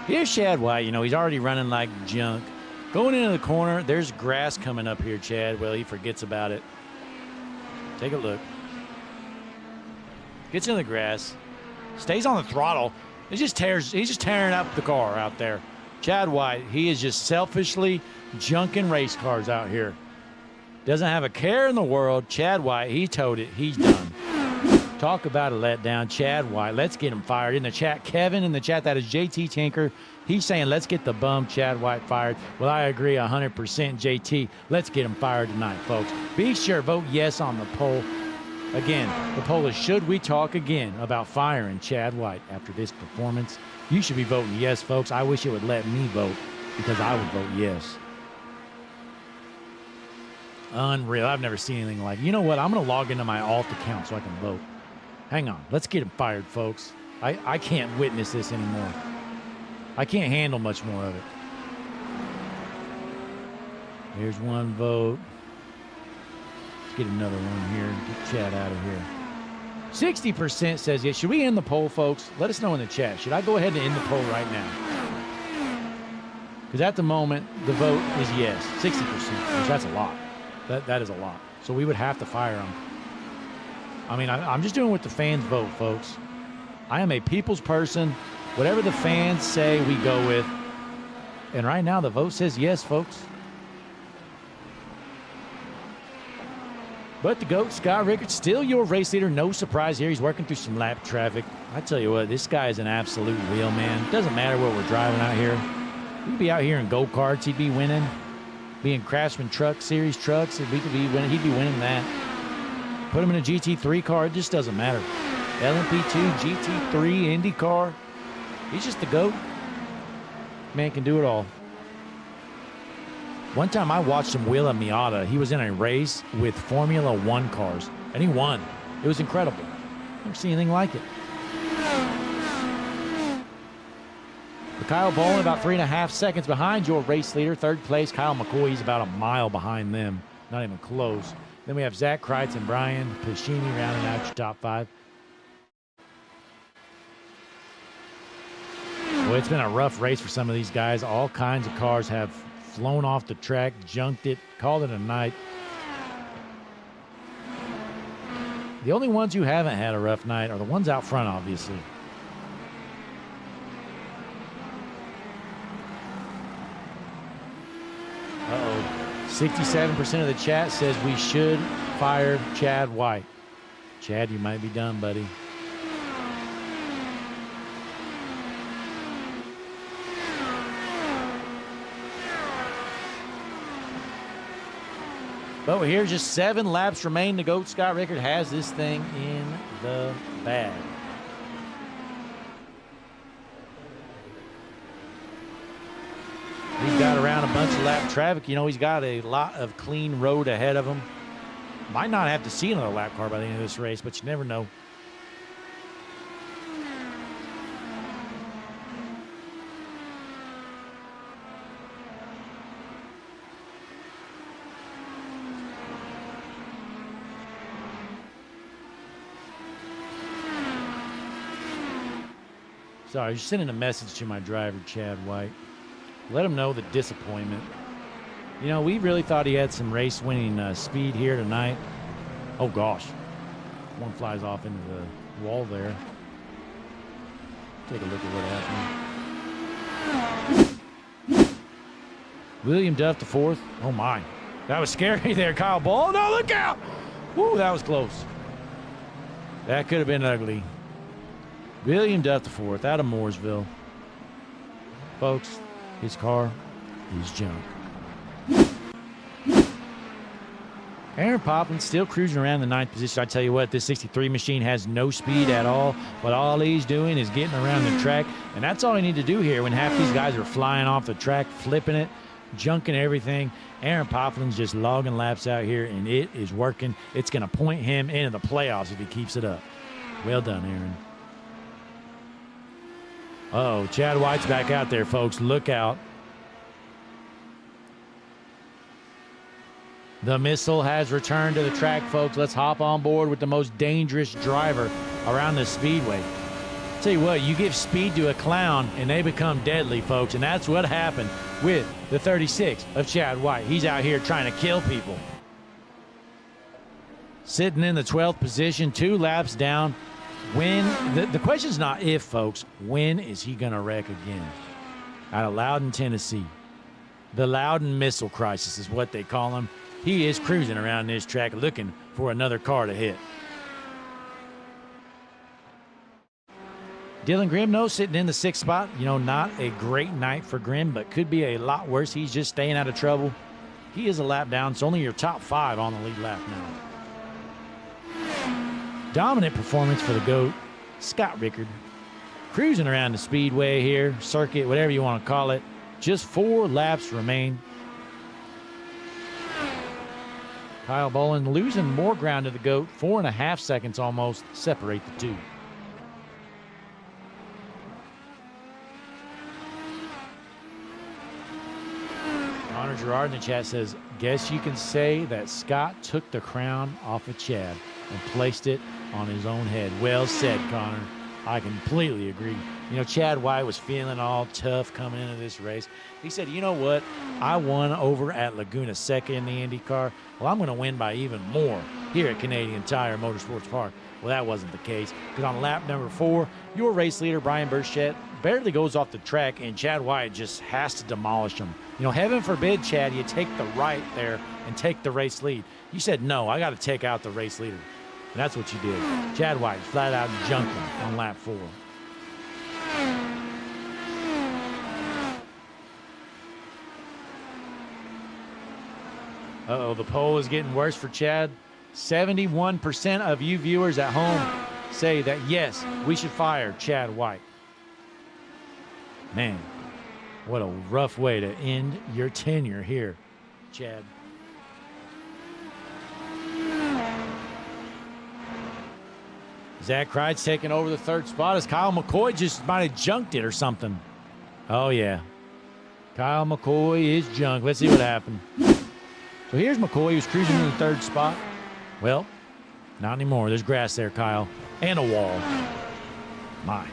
Here's Chad White. You know, he's already running like junk. Going into the corner, there's grass coming up here, Chad. Well, he forgets about it. Take a look. Gets in the grass. Stays on the throttle. He's just tearing up the car out there. Chad White, he is just selfishly junking race cars out here. Doesn't have a care in the world. Chad White, he towed it. He's done. Talk about a letdown. Chad White, let's get him fired. In the chat, Kevin in the chat, that is JT Tinker. He's saying, let's get the bum Chad White fired. Well, I agree 100%, JT. Let's get him fired tonight, folks. Be sure, vote yes on the poll. Again, the poll is, should we talk again about firing Chad White after this performance? You should be voting yes, folks. I wish it would let me vote, because I would vote yes. Unreal. I've never seen anything like it. You know what? I'm going to log into my alt account so I can vote. Hang on. Let's get him fired, folks. I can't witness this anymore. I can't handle much more of it. Here's one vote. Get another one here. Get Chad out of here. 60% says yes. Should we end the poll, folks? Let us know in the chat. Should I go ahead and end the poll right now? Because at the moment, the vote is yes. 60%, which that's a lot. That is a lot. So we would have to fire him. I mean, I'm just doing what the fans vote, folks. I am a people's person. Whatever the fans say, we go with. And right now, the vote says yes, folks. But the GOAT, Scott Rickard, still your race leader. No surprise here. He's working through some lap traffic. I tell you what, this guy is an absolute wheel, man. Doesn't matter what we're driving out here. He'd be out here in go-karts. He'd be winning. Be in Craftsman Truck Series trucks. He'd be winning that. Put him in a GT3 car. It just doesn't matter. LMP2, GT3, INDYCAR. He's just the GOAT. Man can do it all. One time I watched him wheel a Miata. He was in a race with Formula One cars, and he won. It was incredible. Never seen anything like it. But Kyle Boland about 3.5 seconds behind your race leader. Third place, Kyle McCoy. He's about a mile behind them. Not even close. Then we have Zach Kreitz and Brian Piscini rounding out your top five. Well, it's been a rough race for some of these guys. All kinds of cars have flown off the track, junked it, called it a night. The only ones who haven't had a rough night are the ones out front, obviously. Uh-oh. 67% of the chat says we should fire Chad White. Chad, you might be done, buddy. But we're here, just 7 laps remain. The GOAT, Scott Rickard, has this thing in the bag. He's got around a bunch of lap traffic. You know, he's got a lot of clean road ahead of him. Might not have to see another lap car by the end of this race, but you never know. Sorry, just sending a message to my driver, Chad White. Let him know the disappointment. You know, we really thought he had some race-winning speed here tonight. Oh, gosh. One flies off into the wall there. Take a look at what happened. William Duff, the fourth. Oh, my. That was scary there, Kyle Ball. No, look out! Woo, that was close. That could have been ugly. William Duff, the fourth, out of Mooresville. Folks, his car is junk. Aaron Poppin still cruising around the 9th position. I tell you what, this 63 machine has no speed at all, but all he's doing is getting around the track, and that's all you need to do here when half these guys are flying off the track, flipping it, junking everything. Aaron Poppin's just logging laps out here, and it is working. It's going to point him into the playoffs if he keeps it up. Well done, Aaron. Uh-oh, Chad White's back out there, folks. Look out. The missile has returned to the track, folks. Let's hop on board with the most dangerous driver around the speedway. Tell you what, you give speed to a clown and they become deadly, folks, and that's what happened with the 36 of Chad White. He's out here trying to kill people. Sitting in the 12th position, 2 laps down. When the question's not if, folks, when is he going to wreck again? Out of Loudon, Tennessee. The Loudon Missile Crisis is what they call him. He is cruising around this track looking for another car to hit. Dylan Grimm, though, sitting in the 6th spot. You know, not a great night for Grimm, but could be a lot worse. He's just staying out of trouble. He is a lap down. It's only your top 5 on the lead lap now. Dominant performance for the GOAT, Scott Rickard. Cruising around the speedway here, circuit, whatever you want to call it. Just 4 laps remain. Kyle Bolin losing more ground to the GOAT. 4.5 seconds almost separate the two. Connor Gerard in the chat says, guess you can say that Scott took the crown off of Chad and placed it on his own head. Well said, Connor. I completely agree. You know, Chad White was feeling all tough coming into this race. He said, you know what? I won over at Laguna Seca in the INDYCAR. Well, I'm going to win by even more here at Canadian Tire Motorsports Park. Well, that wasn't the case, because on lap number 4, your race leader, Brian Burchett, barely goes off the track, and Chad White just has to demolish him. You know, heaven forbid, Chad, you take the right there and take the race lead. You said, no, I got to take out the race leader. And that's what you did. Chad White flat out junked him on lap 4. Uh-oh, the poll is getting worse for Chad. 71% of you viewers at home say that, yes, we should fire Chad White. Man, what a rough way to end your tenure here, Chad. Zach Kreitz taking over the 3rd spot as Kyle McCoy just might have junked it or something. Oh, yeah. Kyle McCoy is junked. Let's see what happened. So here's McCoy, who's cruising in the 3rd spot. Well, not anymore. There's grass there, Kyle. And a wall. My.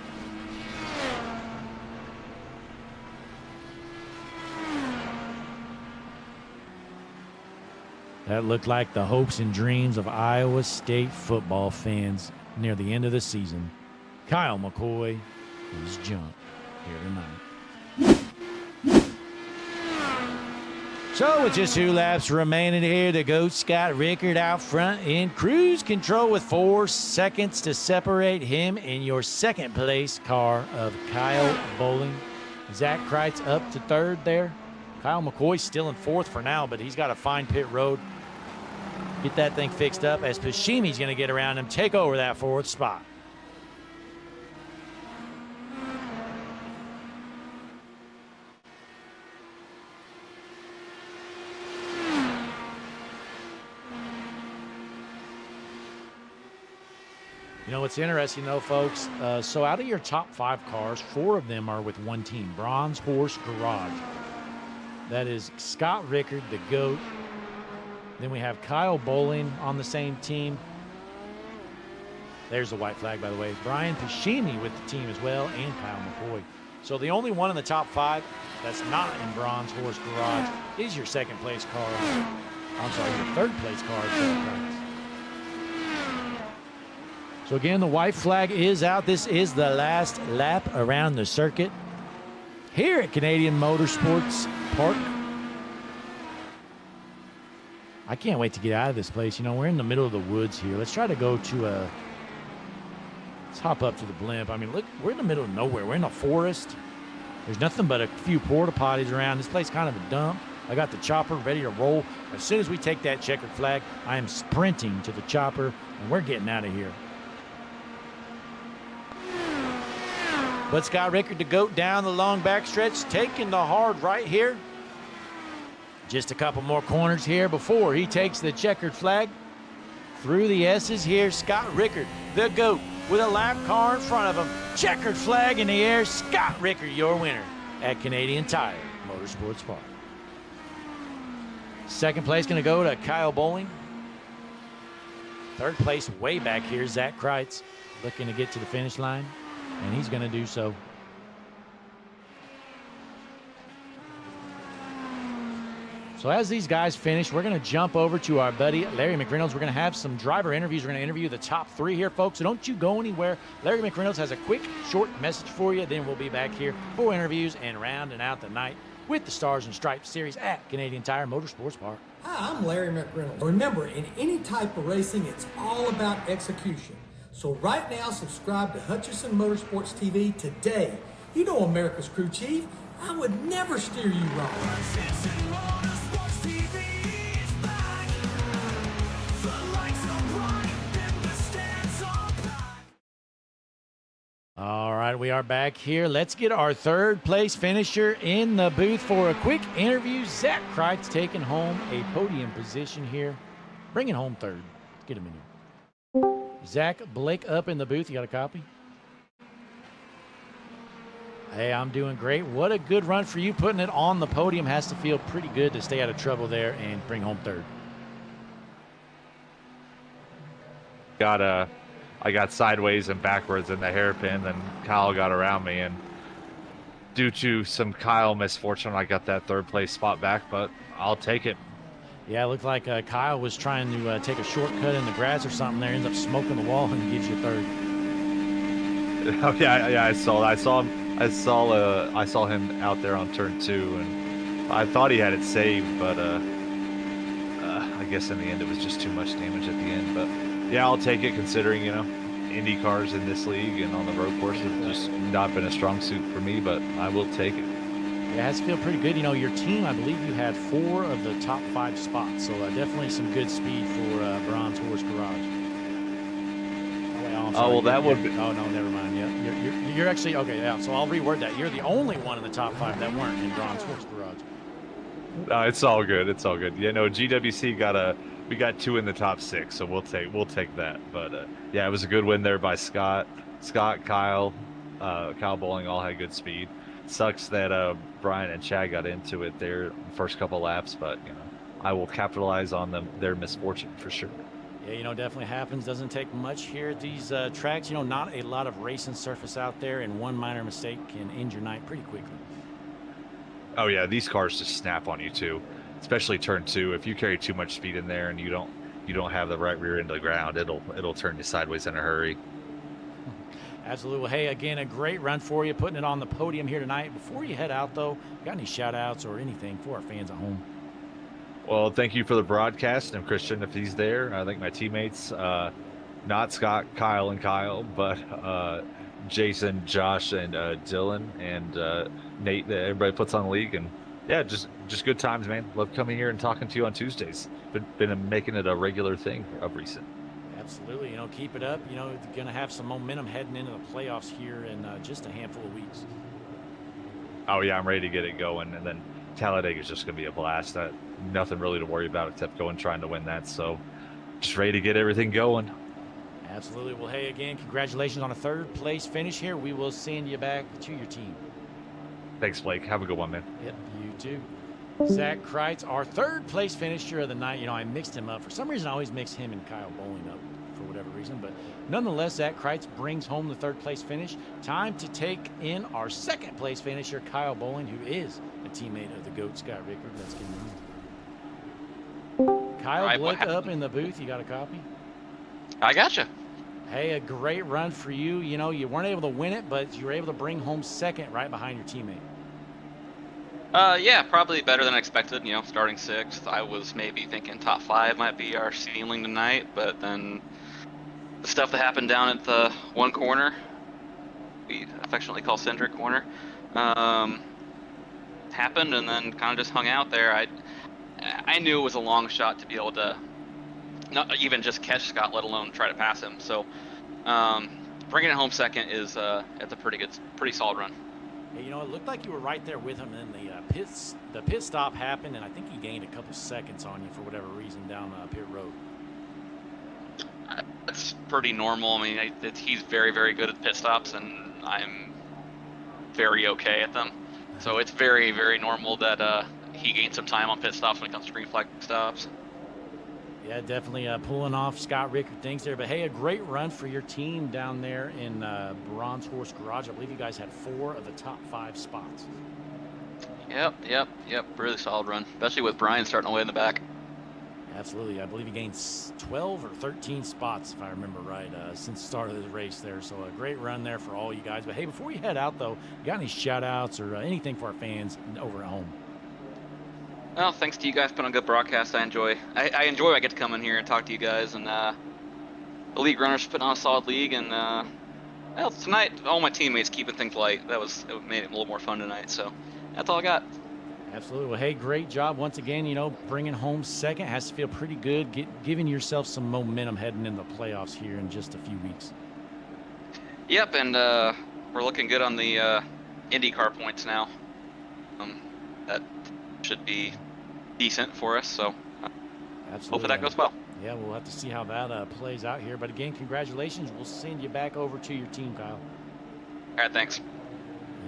That looked like the hopes and dreams of Iowa State football fans near the end of the season. Kyle McCoy is jumped here tonight. So with just 2 laps remaining here, the GOAT Scott Rickard out front in cruise control with 4 seconds to separate him and your 2nd place car of Kyle Bolin. Zach Kreitz up to 3rd there. Kyle McCoy still in 4th for now, but he's got to find pit road. Get that thing fixed up as Pashimi's going to get around him, take over that 4th spot. You know, what's interesting, though, folks, so out of your top 5 cars, 4 of them are with one team, Bronze Horse Garage. That is Scott Rickard, the GOAT. Then we have Kyle Bolin on the same team. There's the white flag, by the way. Brian Pashimi with the team as well, and Kyle McCoy. So the only one in the top 5 that's not in Bronze Horse Garage is your 2nd place car. I'm sorry, your 3rd place car. So again, the white flag is out. This is the last lap around the circuit here at Canadian Motorsports Park. I can't wait to get out of this place. You know, we're in the middle of the woods here. Let's try to go to let's hop up to the blimp. I mean, look, we're in the middle of nowhere. We're in a forest. There's nothing but a few porta potties around. This place kind of a dump. I got the chopper ready to roll. As soon as we take that checkered flag, I am sprinting to the chopper, and we're getting out of here. But Scott Rickard to go down the long backstretch, taking the hard right here. Just a couple more corners here before he takes the checkered flag. Through the S's here, Scott Rickard, the GOAT, with a lap car in front of him. Checkered flag in the air. Scott Ricker, your winner at Canadian Tire Motorsports Park. Second place going to go to Kyle Bowling. Third place way back here, Zach Kreitz, looking to get to the finish line, and he's going to do so. So as these guys finish, we're going to jump over to our buddy Larry McReynolds. We're going to have some driver interviews. We're going to interview the top 3 here, folks. So don't you go anywhere. Larry McReynolds has a quick, short message for you. Then we'll be back here for interviews and rounding out the night with the Stars and Stripes Series at Canadian Tire Motorsports Park. Hi, I'm Larry McReynolds. Remember, in any type of racing, it's all about execution. So right now, subscribe to Hutchison Motorsports TV today. You know America's crew chief. I would never steer you wrong. Hutchison Motorsports TV is back. The lights are bright and the stands are packed. All right, we are back here. Let's get our third place finisher in the booth for a quick interview. Zach Kreitz taking home a podium position here, bringing home third. Let's get him in here. Zach, Blake up in the booth. You got a copy? Hey, I'm doing great. What a good run for you. Putting it on the podium has to feel pretty good to stay out of trouble there and bring home third. I got sideways and backwards in the hairpin, and Kyle got around me, and due to some Kyle misfortune, I got that third place spot back, but I'll take it. Yeah, it looked like Kyle was trying to take a shortcut in the grass or something there. Ends up smoking the wall and gives you third. Oh yeah, I saw him out there on turn 2, and I thought he had it saved, but I guess in the end it was just too much damage at the end. But yeah, I'll take it, considering, you know, Indy Cars in this league and on the road courses just not been a strong suit for me, but I will take it. Yeah, it has to feel pretty good. You know, your team, I believe you had 4 of the top 5 spots, so definitely some good speed for Bronze Horse Garage. Oh, well, that would be... Oh, no, never mind. Yeah, you're actually... Okay, yeah, so I'll reword that. You're the only one in the top 5 that weren't in Bronze Horse Garage. No, it's all good. It's all good. You know, GWC we got 2 in the top 6, so we'll take that. But yeah, it was a good win there by Scott, Kyle Bowling all had good speed. Sucks that Brian and Chad got into it there first couple laps, but you know, I will capitalize on their misfortune for sure. Yeah, you know, definitely happens. Doesn't take much here at these tracks. You know, not a lot of racing surface out there, and one minor mistake can end your night pretty quickly. Oh yeah, these cars just snap on you too, especially turn 2. If you carry too much speed in there and you don't have the right rear end of the ground, it'll turn you sideways in a hurry. Absolutely. Well, hey, again, a great run for you, putting it on the podium here tonight. Before you head out, though, got any shout-outs or anything for our fans at home? Well, thank you for the broadcast, and Christian, if he's there. I think my teammates, not Scott, Kyle, but Jason, Josh, and Dylan, and Nate, that everybody puts on the league. And yeah, just good times, man. Love coming here and talking to you on Tuesdays. Been making it a regular thing of recent. Absolutely. You know, keep it up. You know, you're going to have some momentum heading into the playoffs here in just a handful of weeks. Oh, yeah, I'm ready to get it going. And then Talladega is just going to be a blast. Nothing really to worry about except trying to win that. So just ready to get everything going. Absolutely. Well, hey, again, congratulations on a third place finish here. We will send you back to your team. Thanks, Blake. Have a good one, man. Yep, you too. Zach Kreitz, our third place finisher of the night. You know, I mixed him up. For some reason, I always mix him and Kyle Bowling up for whatever reason. But nonetheless, Zach Kreitz brings home the third place finish. Time to take in our second place finisher, Kyle Bowling, who is a teammate of the GOAT, Scott Ricker. Let's get him. Kyle, right, Blake up in the booth. You got a copy? I gotcha. Hey, a great run for you. You know, you weren't able to win it, but you were able to bring home second right behind your teammate. Yeah, probably better than expected. You know, starting 6th. I was maybe thinking top 5 might be our ceiling tonight, but then the stuff that happened down at the one corner, we affectionately call Cendric Corner, happened, and then kind of just hung out there. I knew it was a long shot to be able to not even just catch Scott, let alone try to pass him. So bringing it home second is it's a pretty solid run. Yeah, you know, it looked like you were right there with him, and the pit stop happened, and I think he gained a couple seconds on you for whatever reason down pit road. that's pretty normal. I mean, he's very, very good at pit stops, and I'm very okay at them. So it's very, very normal that he gains some time on pit stops when it comes to green flag stops. Yeah, definitely pulling off Scott Rickard things there. But hey, a great run for your team down there in Bronze Horse Garage. I believe you guys had 4 of the top 5 spots. Yep. Really solid run, especially with Brian starting away in the back. Absolutely. I believe he gained 12 or 13 spots, if I remember right, since the start of the race there. So a great run there for all you guys. But hey, before you head out, though, you got any shout-outs or anything for our fans over at home? Well, thanks to you guys putting on a good broadcast. I enjoy when I get to come in here and talk to you guys. And the league runners putting on a solid league. And well, tonight, all my teammates keeping things light. It made it a little more fun tonight. So that's all I got. Absolutely. Well, hey, great job once again. You know, bringing home second has to feel pretty good. Giving yourself some momentum heading into the playoffs here in just a few weeks. Yep, and we're looking good on the INDYCAR points now. That should be decent for us. So Absolutely. hopefully that goes well. Yeah, we'll have to see how that plays out here. But again, congratulations. We'll send you back over to your team, Kyle. All right, thanks.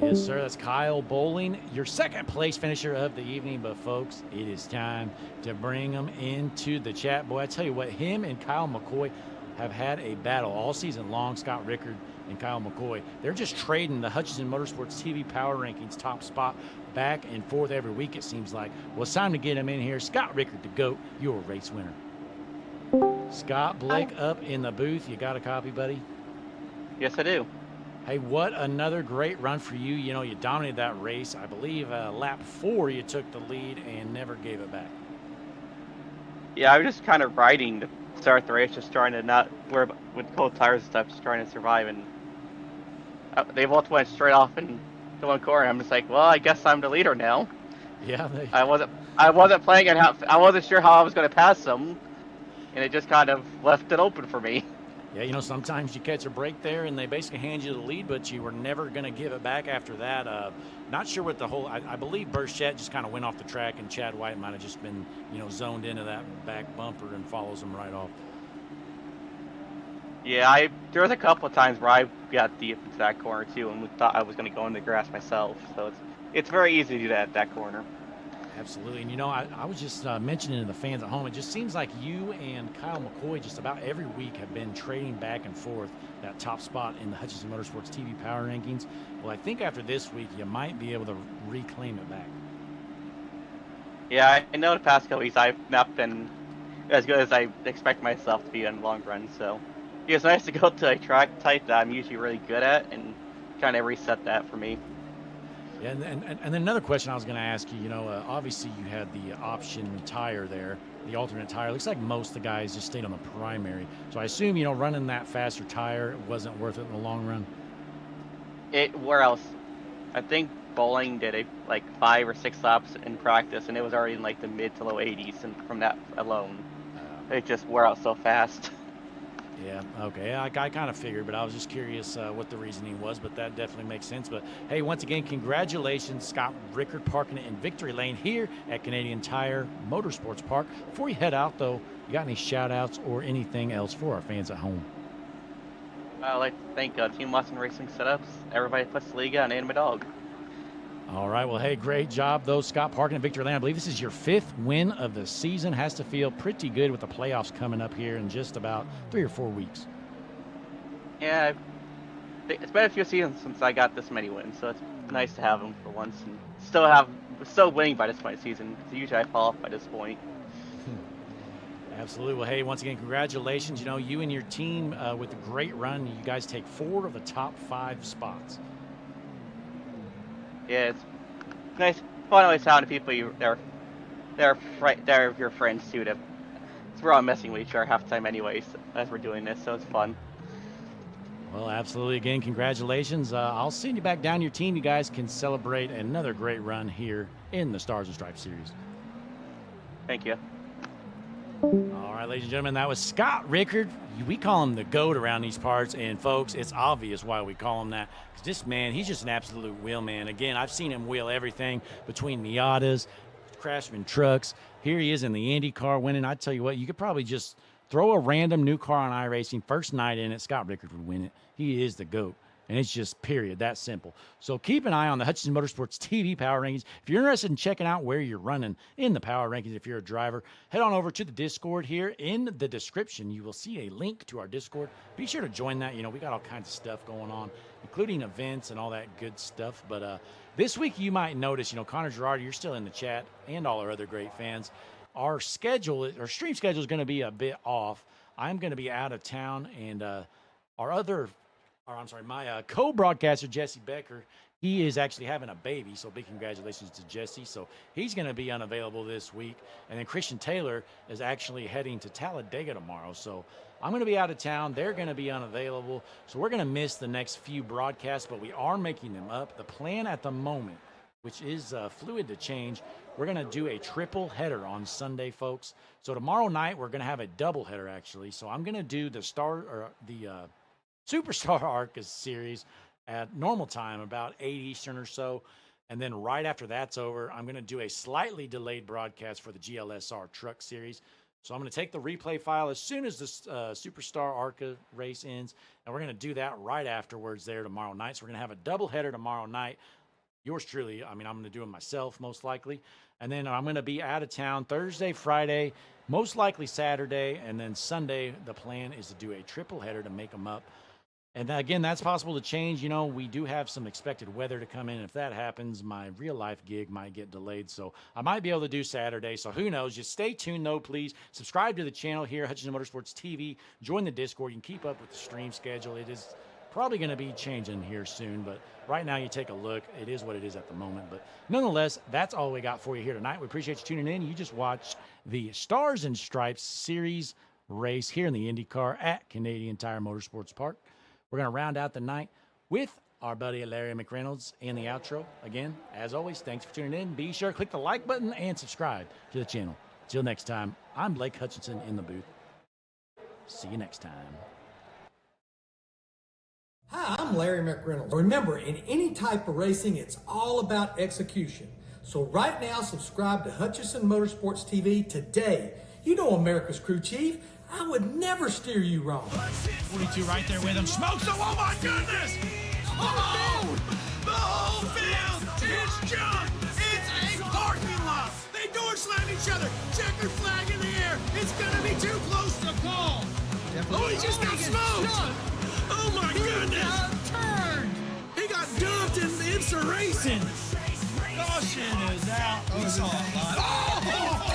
Yes, sir. That's Kyle Bowling, your second place finisher of the evening. But, folks, it is time to bring him into the chat. Boy, I tell you what, him and Kyle McCoy have had a battle all season long. Scott Rickard and Kyle McCoy. They're just trading the Hutchinson Motorsports TV Power Rankings top spot back and forth every week, it seems like. Well, it's time to get him in here. Scott Rickard, the GOAT, your race winner. Scott Blake up in the booth. You got a copy, buddy? Yes, I do. Hey, what another great run for you. You know, you dominated that race. I believe lap 4 you took the lead and never gave it back. Yeah, I was just kind of riding to start the race, just trying to not wear with cold tires and stuff, just trying to survive. And they both went straight off in the one corner. I'm just like, well, I guess I'm the leader now. Yeah, I wasn't playing it. I wasn't sure how I was going to pass them, and it just kind of left it open for me. Yeah, you know, sometimes you catch a break there and they basically hand you the lead, but you were never going to give it back after that. Not sure what the whole, I believe Burchett just kind of went off the track and Chad White might have just been, you know, zoned into that back bumper and follows him right off. Yeah, there was a couple of times where I got deep into that corner too, and thought I was going to go in the grass myself. So it's very easy to do that at that corner. Absolutely. And, you know, I was just mentioning to the fans at home, it just seems like you and Kyle McCoy just about every week have been trading back and forth that top spot in the Hutchinson Motorsports TV Power Rankings. Well, I think after this week, you might be able to reclaim it back. Yeah, I know the past couple weeks I've not been as good as I expect myself to be in the long run, so it's nice to go to a track type that I'm usually really good at and kind of reset that for me. Yeah, and then another question I was going to ask you, you know, obviously you had the option tire there, the alternate tire. Looks like most of the guys just stayed on the primary. So I assume, you know, running that faster tire wasn't worth it in the long run. Where else? I think Bowling did like 5 or 6 laps in practice, and it was already in like the mid to low 80s, and from that alone, it just wore out so fast. Yeah, okay. I kind of figured, but I was just curious what the reasoning was, but that definitely makes sense. But, hey, once again, congratulations, Scott Rickard, parking it in Victory Lane here at Canadian Tire Motorsports Park. Before you head out, though, you got any shout-outs or anything else for our fans at home? I'd like to thank Team Watson Racing Setups, everybody puts Liga, and my dog. All right, well, hey, great job, though, Scott, parking at Victory Lane. I believe this is your 5th win of the season. Has to feel pretty good with the playoffs coming up here in just about 3 or 4 weeks. Yeah, it's been a few seasons since I got this many wins, so it's nice to have them for once, and still winning by this point of the season. Usually I fall off by this point. Absolutely. Well, hey, once again, congratulations. You know, you and your team with a great run, you guys take 4 of the top 5 spots. Yeah, it's nice. Fun always talking to people they're your friends too. We're all messing with each other half the time anyways as we're doing this, so it's fun. Well, absolutely. Again, congratulations. I'll send you back down your team. You guys can celebrate another great run here in the Stars and Stripes Series. Thank you. All right, ladies and gentlemen, that was Scott Rickard. We call him the GOAT around these parts, and folks, it's obvious why we call him that. 'Cause this man, he's just an absolute wheel man. Again, I've seen him wheel everything between Miatas, Craftsman trucks. Here he is in the INDYCAR winning. I tell you what, you could probably just throw a random new car on iRacing. First night in it, Scott Rickard would win it. He is the GOAT. And it's just period, that simple. So keep an eye on the Hutchinson Motorsports TV Power Rankings. If you're interested in checking out where you're running in the Power Rankings, if you're a driver, head on over to the Discord here. In the description, you will see a link to our Discord. Be sure to join that. You know, we got all kinds of stuff going on, including events and all that good stuff. But this week you might notice, you know, Connor Girardi, you're still in the chat, and all our other great fans. Our schedule, our stream schedule is going to be a bit off. I'm going to be out of town, and my co-broadcaster, Jesse Becker, he is actually having a baby, so big congratulations to Jesse. So he's going to be unavailable this week. And then Christian Taylor is actually heading to Talladega tomorrow. So I'm going to be out of town. They're going to be unavailable. So we're going to miss the next few broadcasts, but we are making them up. The plan at the moment, which is fluid to change, we're going to do a triple header on Sunday, folks. So tomorrow night, we're going to have a double header, actually. So I'm going to do the Superstar ARCA series at normal time, about 8 Eastern or so. And then right after that's over, I'm going to do a slightly delayed broadcast for the GLSR truck series. So I'm going to take the replay file as soon as the Superstar ARCA race ends, and we're going to do that right afterwards there tomorrow night. So we're going to have a double header tomorrow night. Yours truly, I'm going to do it myself most likely. And then I'm going to be out of town Thursday, Friday, most likely Saturday, and then Sunday. The plan is to do a triple header to make them up. And again, that's possible to change. You know, we do have some expected weather to come in. If that happens, my real-life gig might get delayed. So I might be able to do Saturday. So who knows? Just stay tuned, though, please. Subscribe to the channel here, Hutchinson Motorsports TV. Join the Discord. You can keep up with the stream schedule. It is probably going to be changing here soon. But right now, you take a look. It is what it is at the moment. But nonetheless, that's all we got for you here tonight. We appreciate you tuning in. You just watched the Stars and Stripes Series race here in the INDYCAR at Canadian Tire Motorsports Park. We're going to round out the night with our buddy Larry McReynolds in the outro. Again, as always, thanks for tuning in. Be sure to click the like button and subscribe to the channel. Till next time, I'm Blake Hutchinson in the booth. See you next time. Hi, I'm Larry McReynolds. Remember, in any type of racing, it's all about execution. So right now, subscribe to Hutchinson Motorsports TV today. You know America's crew chief. I would never steer you wrong. 42 right there with him. Smokes him. Oh, my goodness. Oh, the whole field is junk. It's a parking lot. They door slam each other. Checkered flag in the air. It's going to be too close to call. Oh, he just got smoked. Oh, my goodness. He got dumped in INSA racing. Caution is out. We saw a lot. Oh!